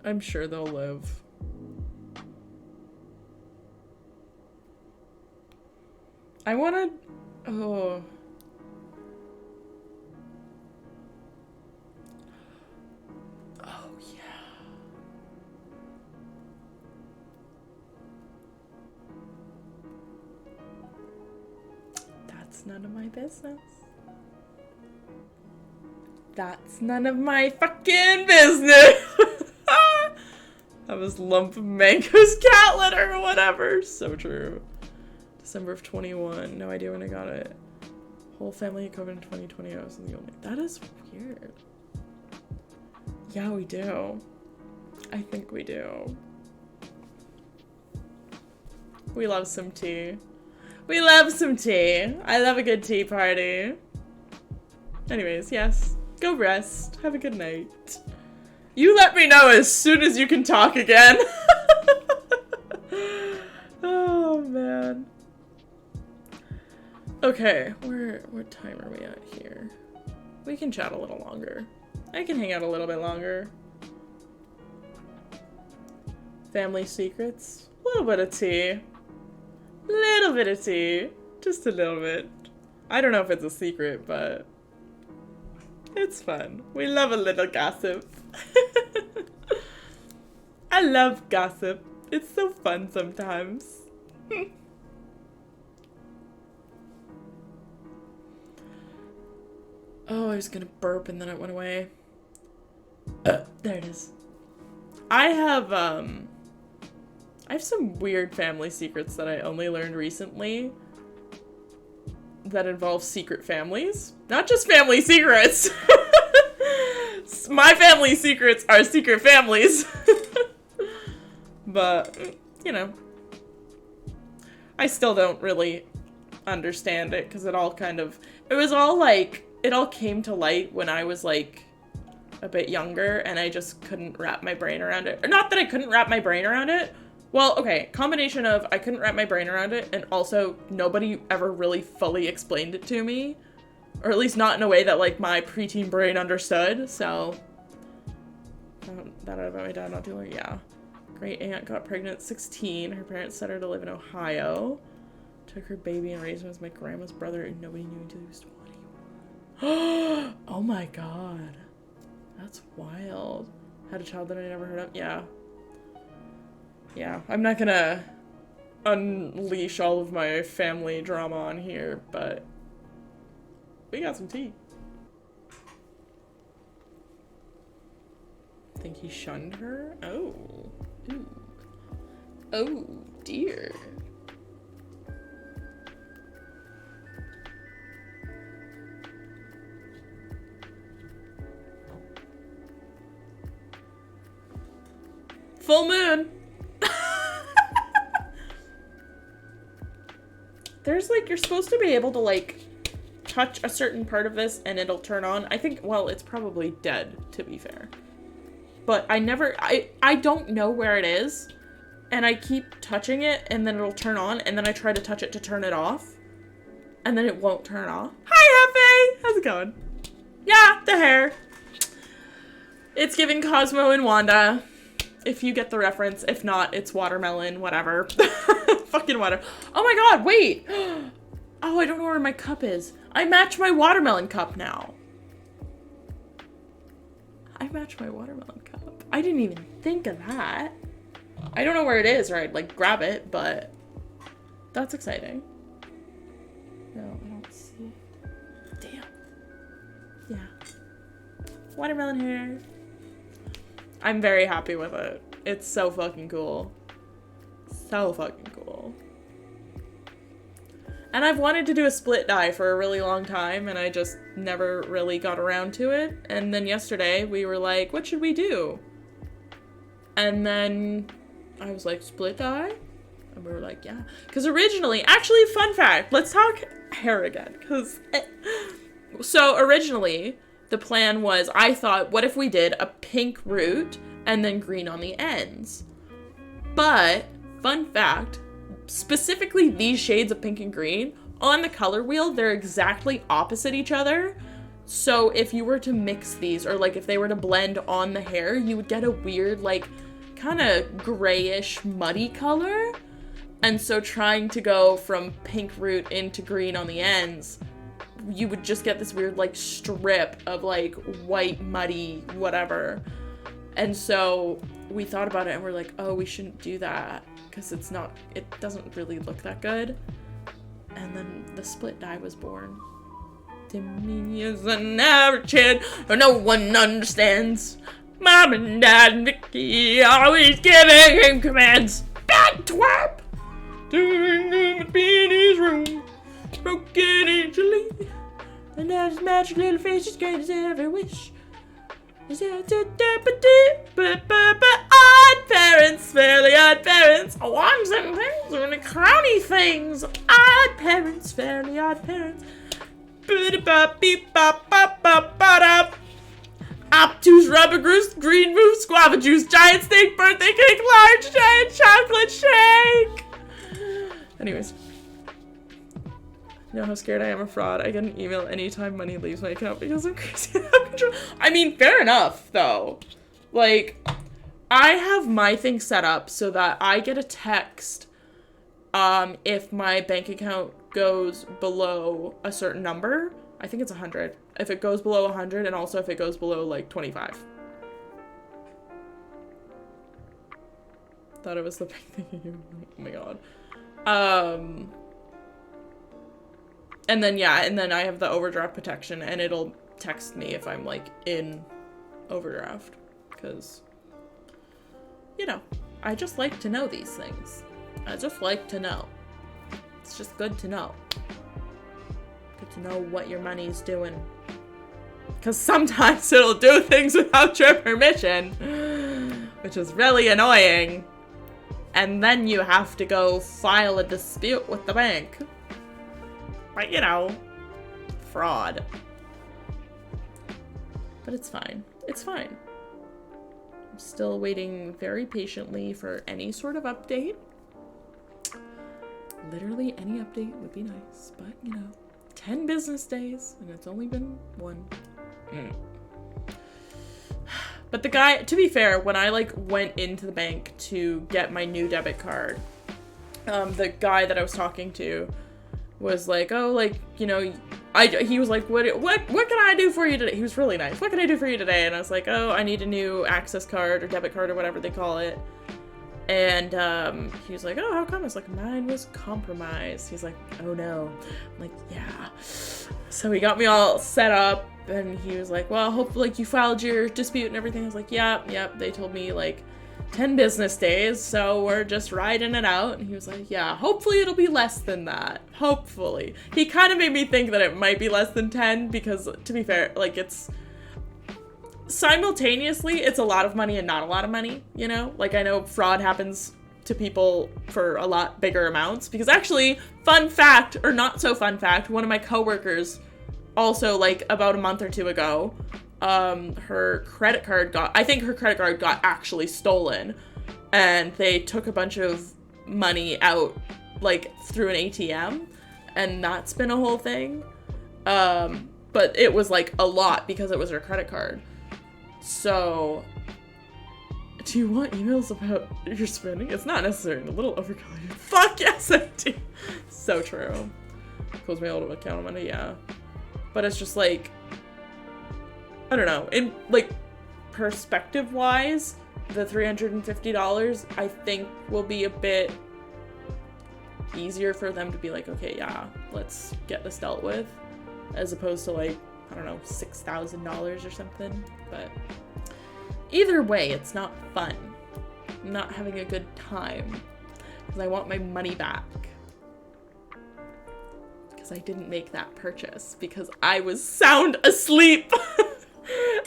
I'm sure they'll live. I wanna... Oh. Oh, yeah. That's none of my business. That's none of my fucking business. That was lump of Mango's cat litter or whatever. So true. December of 21. No idea when I got it. Whole family COVID in 2020. I was the only. That is weird. Yeah, we do. I think we do. We love some tea. We love some tea. I love a good tea party. Anyways, yes. Go rest. Have a good night. You let me know as soon as you can talk again. Oh, man. Okay, what time are we at here? We can chat a little longer. I can hang out a little bit longer. Family secrets. A little bit of tea. Little bit of tea. Just a little bit. I don't know if it's a secret, but it's fun. We love a little gossip. I love gossip. It's so fun sometimes. Oh, I was gonna burp and then it went away. There it is. I have some weird family secrets that I only learned recently that involve secret families. Not just family secrets. My family secrets are secret families. But, you know, I still don't really understand it because it all came to light when I was like a bit younger and I just couldn't wrap my brain around it. Or not that I couldn't wrap my brain around it. Well, okay, combination of I couldn't wrap my brain around it and also nobody ever really fully explained it to me. Or at least not in a way that like my preteen brain understood, so. That about my dad not too long, yeah. Great aunt got pregnant at 16. Her parents sent her to live in Ohio. Took her baby and raised him as my grandma's brother and nobody knew until he was 21. Oh my god. That's wild. Had a child that I never heard of. Yeah. Yeah, I'm not gonna unleash all of my family drama on here, but we got some tea. Think he shunned her? Oh. Ooh. Oh, dear. Full moon. There's like, you're supposed to be able to like touch a certain part of this and it'll turn on. I think, well, it's probably dead, to be fair. But I don't know where it is. And I keep touching it and then it'll turn on and then I try to touch it to turn it off. And then it won't turn off. Hi, Hefe! How's it going? Yeah, the hair. It's giving Cosmo and Wanda. If you get the reference. If not, it's watermelon, whatever. Fucking water. Oh my god, wait! Oh, I don't know where my cup is. I match my watermelon cup now. I match my watermelon cup. I didn't even think of that. I don't know where it is or I'd like grab it, but that's exciting. No, I don't see it. Damn. Yeah. Watermelon hair. I'm very happy with it. It's so fucking cool. So fucking cool. And I've wanted to do a split dye for a really long time and I just never really got around to it. And then yesterday we were like, what should we do? And then I was like, split dye? And we were like, yeah. Because originally, actually, fun fact, let's talk hair again. So originally, the plan was, I thought, what if we did a pink root and then green on the ends? But, fun fact, specifically these shades of pink and green, on the color wheel, they're exactly opposite each other. So if you were to mix these, or like if they were to blend on the hair, you would get a weird, like, kind of grayish, muddy color. And so trying to go from pink root into green on the ends, you would just get this weird, like, strip of, like, white, muddy, whatever. And so we thought about it and we're like, oh, we shouldn't do that because it doesn't really look that good. And then the split dye was born. Timmy is an average kid who no one understands. Mom and Dad and Vicky always giving him commands. Bad twerp! Doing in Beanie's room, broken easily. And now his magic little face is great as every wish. Odd parents, fairly odd parents. Wands and things and crowny things. Odd parents, fairly odd parents. Obtuse rubber goose, green roof, guava juice, giant steak, birthday cake, large giant chocolate shake. Anyways. You know how scared I am of fraud? I get an email anytime money leaves my account because I'm crazy out of control. I mean, fair enough, though. Like, I have my thing set up so that I get a text if my bank account goes below a certain number. I think it's 100. If it goes below 100, and also if it goes below, like, 25. Thought it was the big thing. Oh my god. And then, yeah, and then I have the overdraft protection, and it'll text me if I'm, like, in overdraft. Because, you know, I just like to know these things. I just like to know. It's just good to know. Good to know what your money's doing. Because sometimes it'll do things without your permission, which is really annoying. And then you have to go file a dispute with the bank. But, you know, fraud. But it's fine. It's fine. I'm still waiting very patiently for any sort of update. Literally any update would be nice, but, you know, 10 business days, and it's only been 1. But the guy, to be fair, when I, like, went into the bank to get my new debit card, the guy that I was talking to was like, oh, like, you know, he was like, what can I do for you today? He was really nice. What can I do for you today? And I was like, oh, I need a new access card or debit card or whatever they call it. And he was like, oh, how come? I was like, mine was compromised. He's like, oh no. I'm like, yeah. So he got me all set up, and he was like, well, hopefully, like, you filed your dispute and everything. I was like, yep. They told me, like, 10 business days, so we're just riding it out. And he was like, yeah, hopefully it'll be less than that. Hopefully. He kind of made me think that it might be less than 10 because, to be fair, like, it's simultaneously, it's a lot of money and not a lot of money, you know? Like, I know fraud happens to people for a lot bigger amounts because actually, fun fact, or not so fun fact, one of my coworkers also, like, about a month or 2 ago, her credit card got actually stolen, and they took a bunch of money out, like, through an ATM, and that's been a whole thing. But it was, like, a lot because it was her credit card. So, do you want emails about your spending? It's not necessary. A little overkill. Fuck yes, I do. So true. Close my old account on Monday, yeah. But it's just, like, I don't know, in, like, perspective-wise, the $350, I think, will be a bit easier for them to be like, okay, yeah, let's get this dealt with, as opposed to, like, I don't know, $6,000 or something, but either way, it's not fun. I'm not having a good time, because I want my money back. Because I didn't make that purchase, because I was sound asleep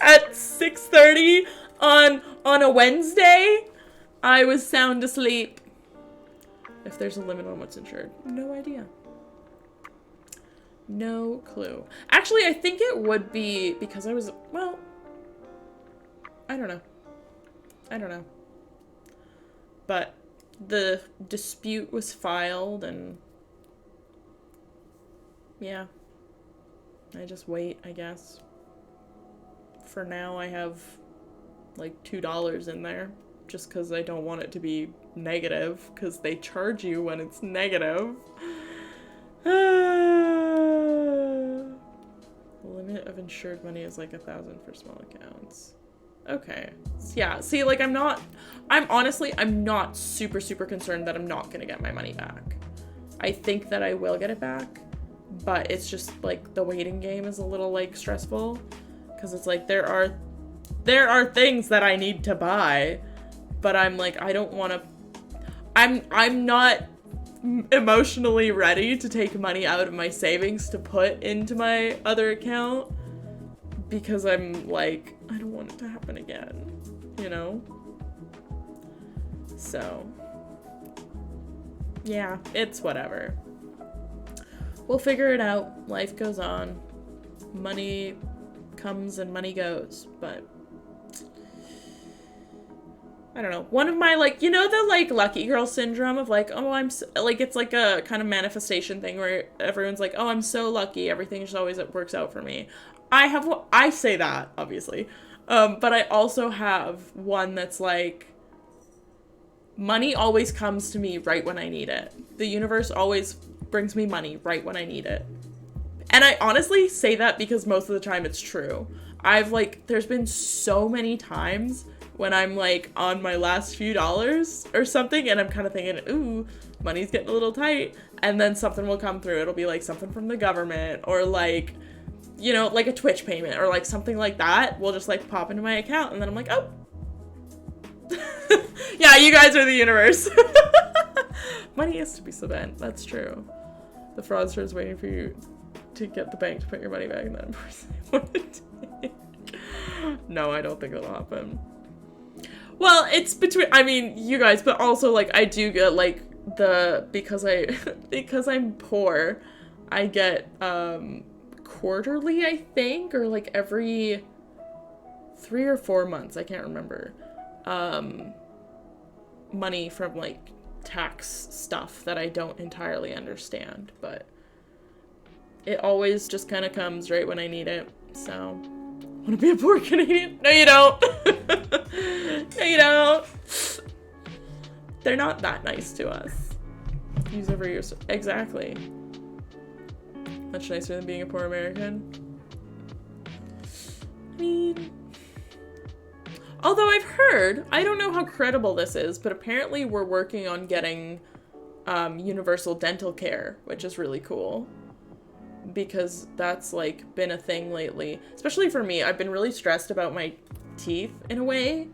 at 6:30 on a Wednesday. I was sound asleep. If there's a limit on what's insured. No idea. No clue. Actually, I think it would be because I was, well, I don't know. I don't know. But the dispute was filed and yeah. I just wait, I guess. For now, I have like $2 in there just because I don't want it to be negative because they charge you when it's negative. The limit of insured money is like 1,000 for small accounts. Okay. Yeah, see, like I'm not super concerned that I'm not gonna get my money back. I think that I will get it back, but it's just like the waiting game is a little like stressful because it's like there are things that I need to buy, but I'm like, I don't want to, I'm not emotionally ready to take money out of my savings to put into my other account because I'm like, I don't want it to happen again, you know? So, yeah, it's whatever. We'll figure it out. Life goes on. Money comes and money goes, but I don't know. One of my, like, you know, the, like, lucky girl syndrome of, like, oh, I'm, so, like, it's, like, a kind of manifestation thing where everyone's like, oh, I'm so lucky. Everything just always works out for me. I say that, obviously. But I also have one that's, like, money always comes to me right when I need it. The universe always brings me money right when I need it. And I honestly say that because most of the time it's true. There's been so many times when I'm, like, on my last few dollars or something, and I'm kind of thinking, ooh, money's getting a little tight, and then something will come through. It'll be, like, something from the government, or, like, you know, like a Twitch payment, or, like, something like that will just, like, pop into my account, and then I'm like, oh. Yeah, you guys are the universe. Money is to be spent. That's true. The fraudster is waiting for you to get the bank to put your money back in that person they want to take. No, I don't think it'll happen. Well, it's between, I mean, you guys, but also, like, I do get, like, because I'm poor, I get, quarterly, I think, or, like, every 3 or 4 months, I can't remember, money from, like, tax stuff that I don't entirely understand, but it always just kind of comes right when I need it, so... Want to be a poor Canadian? No, you don't. No, you don't. They're not that nice to us. Use over years. Exactly. Much nicer than being a poor American. I mean... Although I've heard, I don't know how credible this is, but apparently we're working on getting universal dental care, which is really cool. Because that's, like, been a thing lately. Especially for me, I've been really stressed about my teeth, in a way.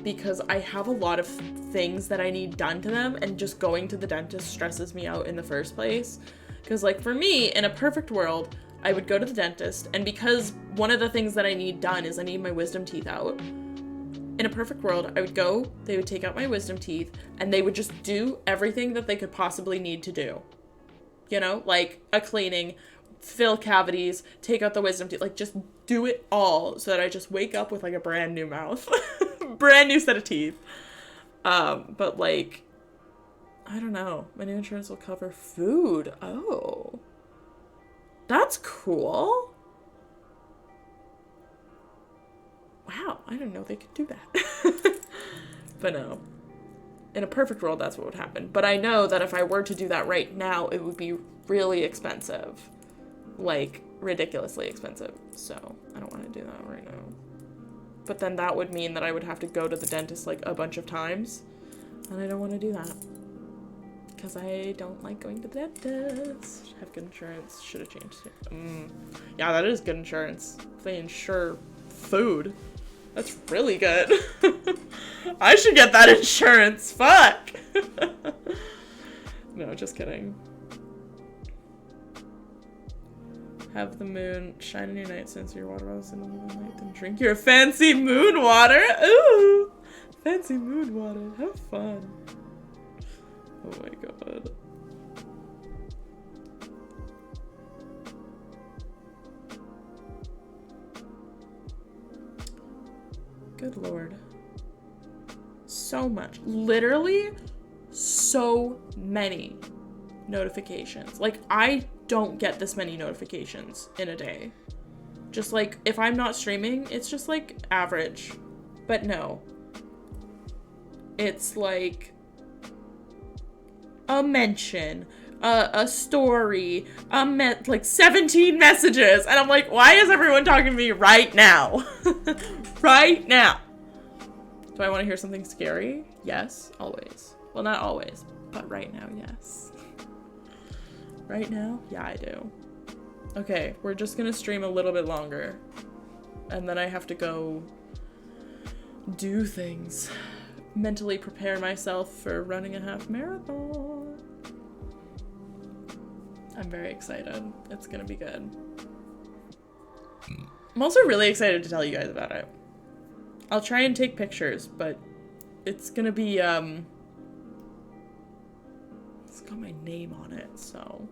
Because I have a lot of things that I need done to them, and just going to the dentist stresses me out in the first place. Because, like, for me, in a perfect world, I would go to the dentist, and because one of the things that I need done is I need my wisdom teeth out. In a perfect world, I would go, they would take out my wisdom teeth, and they would just do everything that they could possibly need to do. You know, like a cleaning, fill cavities, take out the wisdom teeth, like just do it all so that I just wake up with like a brand new mouth, brand new set of teeth. But like, I don't know. My new insurance will cover food. Oh, that's cool. Wow, I didn't know they could do that. But no. In a perfect world, that's what would happen. But I know that if I were to do that right now, it would be really expensive. Like, ridiculously expensive. So, I don't want to do that right now. But then that would mean that I would have to go to the dentist, like, a bunch of times. And I don't want to do that. Because I don't like going to the dentist. Have good insurance. Should have changed it. Yeah, that is good insurance. If they insure food. That's really good. I should get that insurance. Fuck. No, just kidding. Have the moon shine in your night since your water bottle's in the moonlight. Then drink your fancy moon water. Ooh. Fancy moon water. Have fun. Oh my god. Good lord. So much. Literally so many notifications. Like, I don't get this many notifications in a day. Just like, if I'm not streaming, it's just like average. But no. It's like a mention, a story, like 17 messages. And I'm like, why is everyone talking to me right now? Right now. Do I want to hear something scary? Yes, always. Well, not always, but right now, yes. Right now? Yeah, I do. Okay, we're just gonna stream a little bit longer. And then I have to go do things. Mentally prepare myself for running a half marathon. I'm very excited. It's gonna be good. I'm also really excited to tell you guys about it. I'll try and take pictures, but it's gonna be, it's got my name on it, so.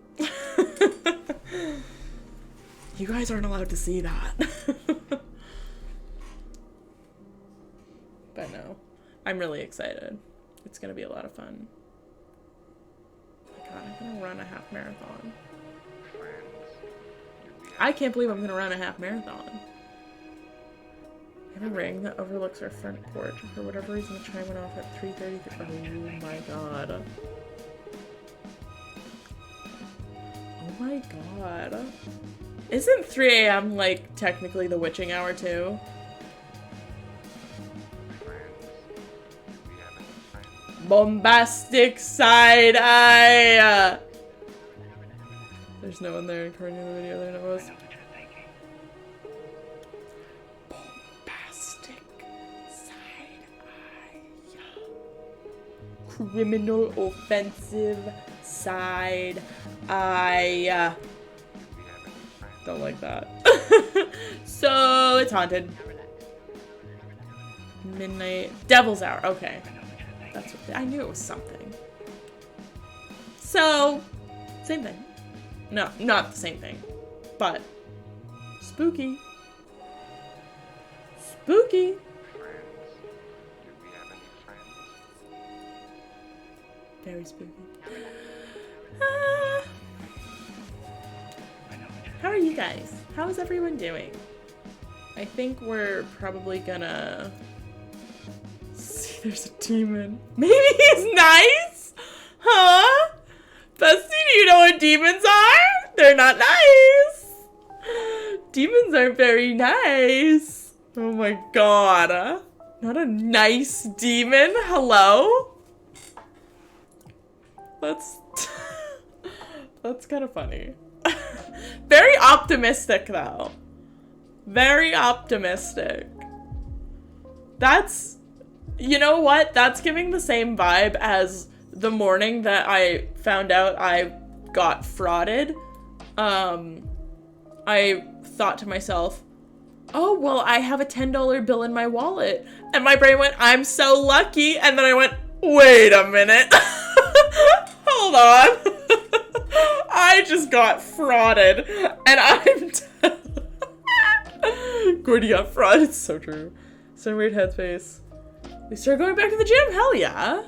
You guys aren't allowed to see that. But no, I'm really excited. It's gonna be a lot of fun. Oh my god, I'm gonna run a half marathon. I can't believe I'm gonna run a half marathon. I have a ring that overlooks our front porch. For whatever reason, the chime went off at 3:33. Oh my god. Oh my god. Isn't 3 a.m. like technically the witching hour too? Bombastic side eye! There's no one there according to the video, there never was. Bombastic side eye. Criminal offensive side eye. Don't like that. So it's haunted. Midnight. Devil's Hour. Okay. That's what I knew it was something. So, same thing. No, not the same thing. But spooky. Spooky. Very spooky. How are you guys? How is everyone doing? I think we're probably gonna see there's a demon. Maybe he's nice? Huh? Bestie, do you know what demons are? They're not nice. Demons aren't very nice. Oh my god. Not a nice demon? Hello? That's kind of funny. Very optimistic, though. Very optimistic. That's... You know what? That's giving the same vibe as the morning that I found out I got frauded. I thought to myself, oh, well, I have a $10 bill in my wallet. And my brain went, I'm so lucky. And then I went, wait a minute. Hold on. I just got frauded, and I'm Gordie got fraud. It's so true. So weird headspace. We started going back to the gym. Hell yeah.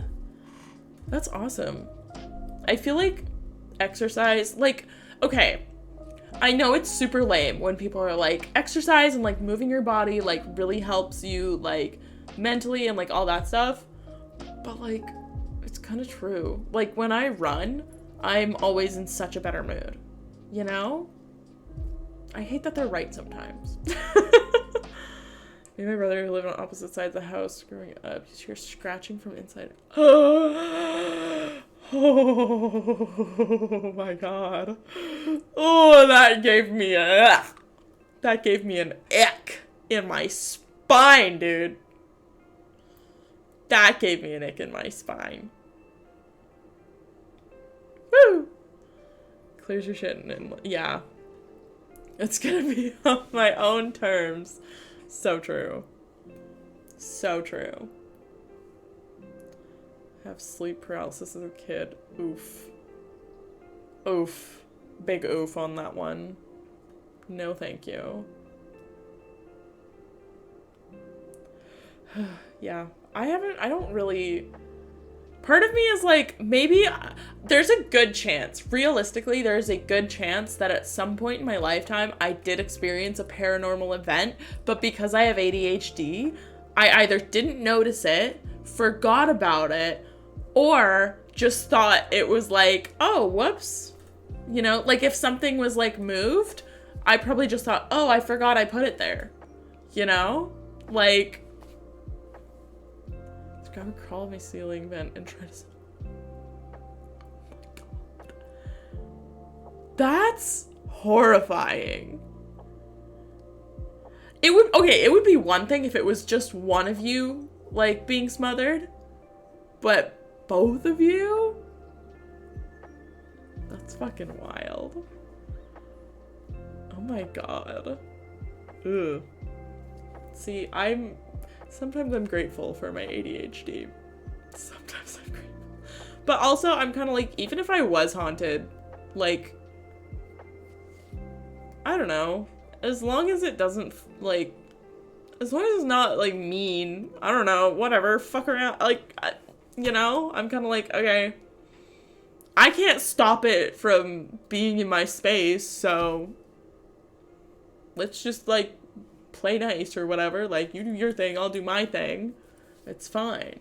That's awesome. I feel like exercise, like, okay, I know it's super lame when people are like, exercise and like moving your body like really helps you like mentally and like all that stuff. But like, it's kind of true. Like when I run, I'm always in such a better mood, you know? I hate that they're right sometimes. Me and my brother who live on opposite sides of the house growing up, you hear scratching from inside. Oh my god. Oh, that gave me an ick in my spine, dude. That gave me an ick in my spine. Woo! Clears your shit and yeah. It's gonna be on my own terms. So true. So true. Have sleep paralysis as a kid. Oof. Oof. Big oof on that one. No thank you. Yeah. I don't really... Part of me is like, maybe there's a good chance, realistically, there's a good chance that at some point in my lifetime, I did experience a paranormal event, but because I have ADHD, I either didn't notice it, forgot about it, or just thought it was like, oh, whoops. You know, like if something was like moved, I probably just thought, oh, I forgot I put it there. You know? Like... I would crawl on my ceiling vent and try to... Oh my god. That's horrifying. It would be one thing if it was just one of you, like, being smothered. But both of you? That's fucking wild. Oh my god. Ugh. See, sometimes I'm grateful for my ADHD. Sometimes I'm grateful. But also, I'm kind of like, even if I was haunted, like, I don't know. As long as it doesn't, like, as long as it's not, like, mean, I don't know, whatever, fuck around, like, you know? I'm kind of like, okay, I can't stop it from being in my space, so let's just, like, play nice or whatever. Like, you do your thing, I'll do my thing. It's fine.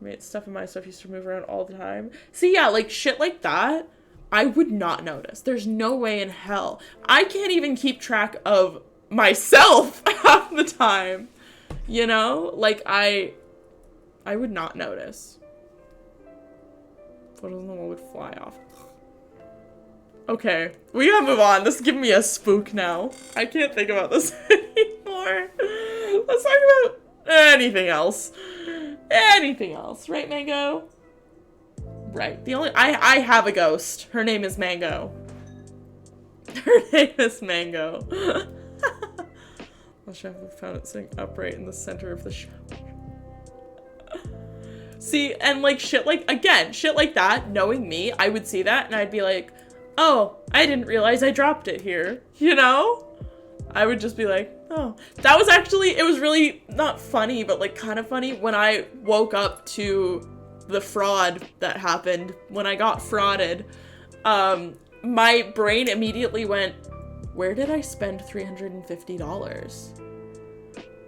I mean, stuff in my stuff used to move around all the time. See, yeah, like, shit like that, I would not notice. There's no way in hell. I can't even keep track of myself half the time. You know? Like, I would not notice. Photos on the wall would fly off. Okay, we gotta move on. This is giving me a spook now. I can't think about this anymore. Let's talk about anything else. Anything else, right, Mango? Right. I have a ghost. Her name is Mango. Her name is Mango. I should have found it sitting upright in the center of the shower. See, and like shit like that, knowing me, I would see that and I'd be like, oh, I didn't realize I dropped it here, you know? I would just be like, oh. That was actually, it was really not funny, but like kind of funny when I woke up to the fraud that happened. When I got frauded, my brain immediately went, where did I spend $350?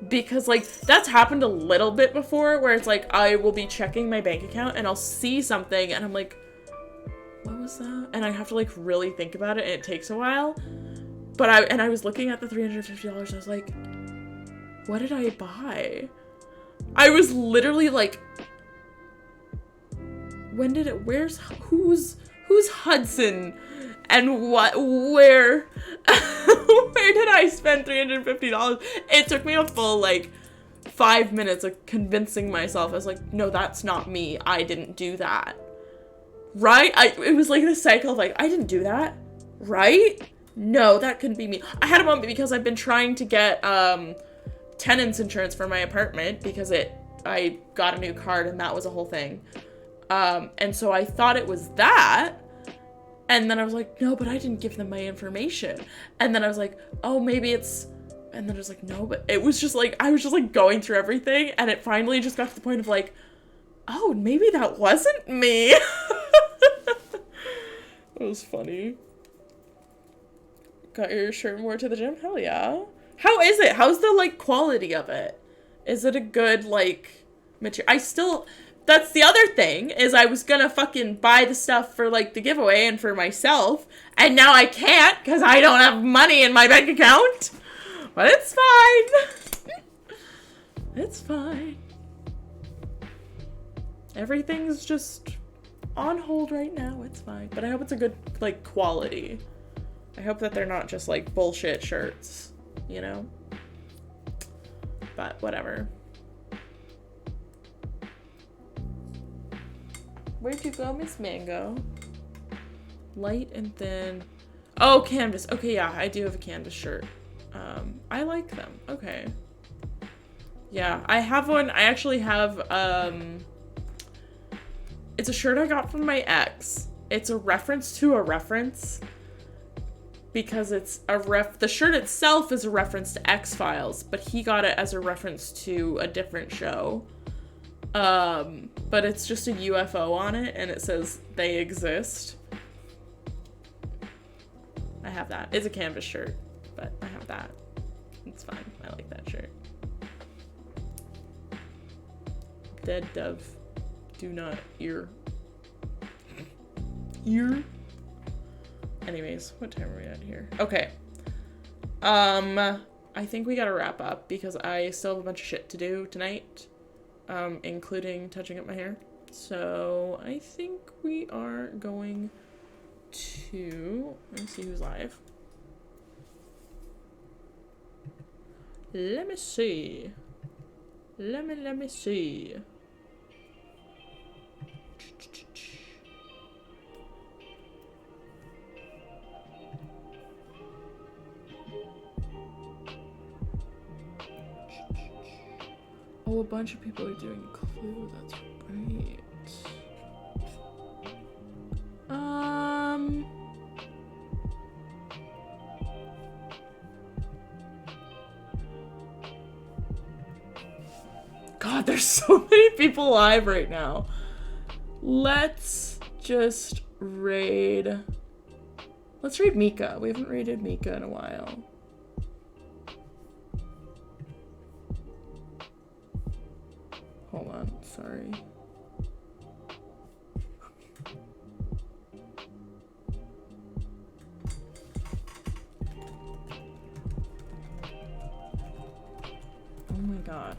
Because like, that's happened a little bit before where it's like, I will be checking my bank account and I'll see something and I'm like, what was that? And I have to like really think about it and it takes a while. But I was looking at the $350 and I was like, what did I buy? I was literally like, when did it, who's Hudson? And where did I spend $350? It took me a full like 5 minutes of convincing myself. I was like, no, that's not me. I didn't do that. Right? It was like this cycle of like, I didn't do that. Right? No, that couldn't be me. I had a moment because I've been trying to get tenants insurance for my apartment because I got a new card and that was a whole thing. And so I thought it was that. And then I was like, no, but I didn't give them my information. And then I was like, oh, maybe it's... And then I was like, no, but it was just like, I was just like going through everything. And it finally just got to the point of like, oh, maybe that wasn't me. That was funny. Got your shirt and wore to the gym? Hell yeah. How is it? How's the like quality of it? Is it a good like material? That's the other thing, is I was gonna fucking buy the stuff for, like, the giveaway and for myself, and now I can't, because I don't have money in my bank account. But it's fine. It's fine. Everything's just on hold right now. It's fine. But I hope it's a good, like, quality. I hope that they're not just, like, bullshit shirts, you know? But whatever. Where'd you go, Miss Mango? Light and thin. Oh, canvas. Okay, yeah, I do have a canvas shirt. I like them. Okay. Yeah, I have one. I actually have, It's a shirt I got from my ex. It's a reference to a reference. Because it's the shirt itself is a reference to X-Files, but he got it as a reference to a different show. But it's just a UFO on it, and it says, "They exist." I have that. It's a canvas shirt, but I have that. It's fine. I like that shirt. Dead dove. Do not ear. Anyways, what time are we at here? Okay. I think we gotta wrap up because I still have a bunch of shit to do tonight, including touching up my hair. So I think we are going to, let's see who's live. Let me see. Let me see. Oh, a bunch of people are doing Clue. That's right. God, there's so many people live right now. Let's just raid. Let's raid Mika. We haven't raided Mika in a while. Hold on, sorry. Oh my god.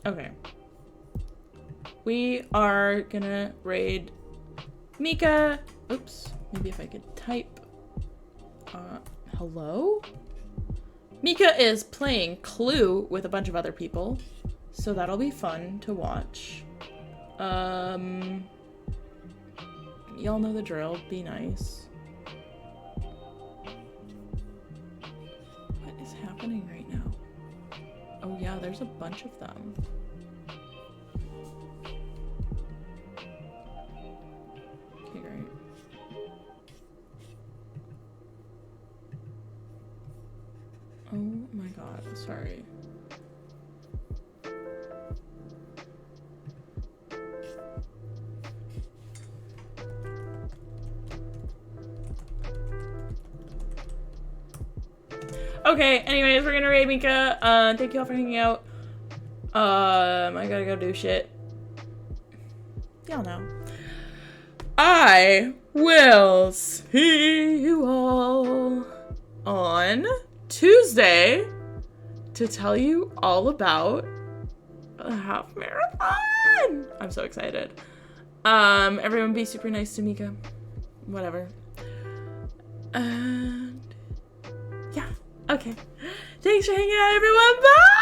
Okay. We are gonna raid Mika. Oops. Maybe if I could type. Hello? Mika is playing Clue with a bunch of other people. So that'll be fun to watch. Y'all know the drill. Be nice. What is happening right now? Oh yeah, there's a bunch of them. Okay, great. Oh my god, sorry. Okay, anyways, we're gonna raid Mika. Thank you all for hanging out. I gotta go do shit. Y'all know. I will see you all on Tuesday to tell you all about the half marathon. I'm so excited. Everyone be super nice to Mika. Whatever. And yeah. Okay. Thanks for hanging out, everyone. Bye!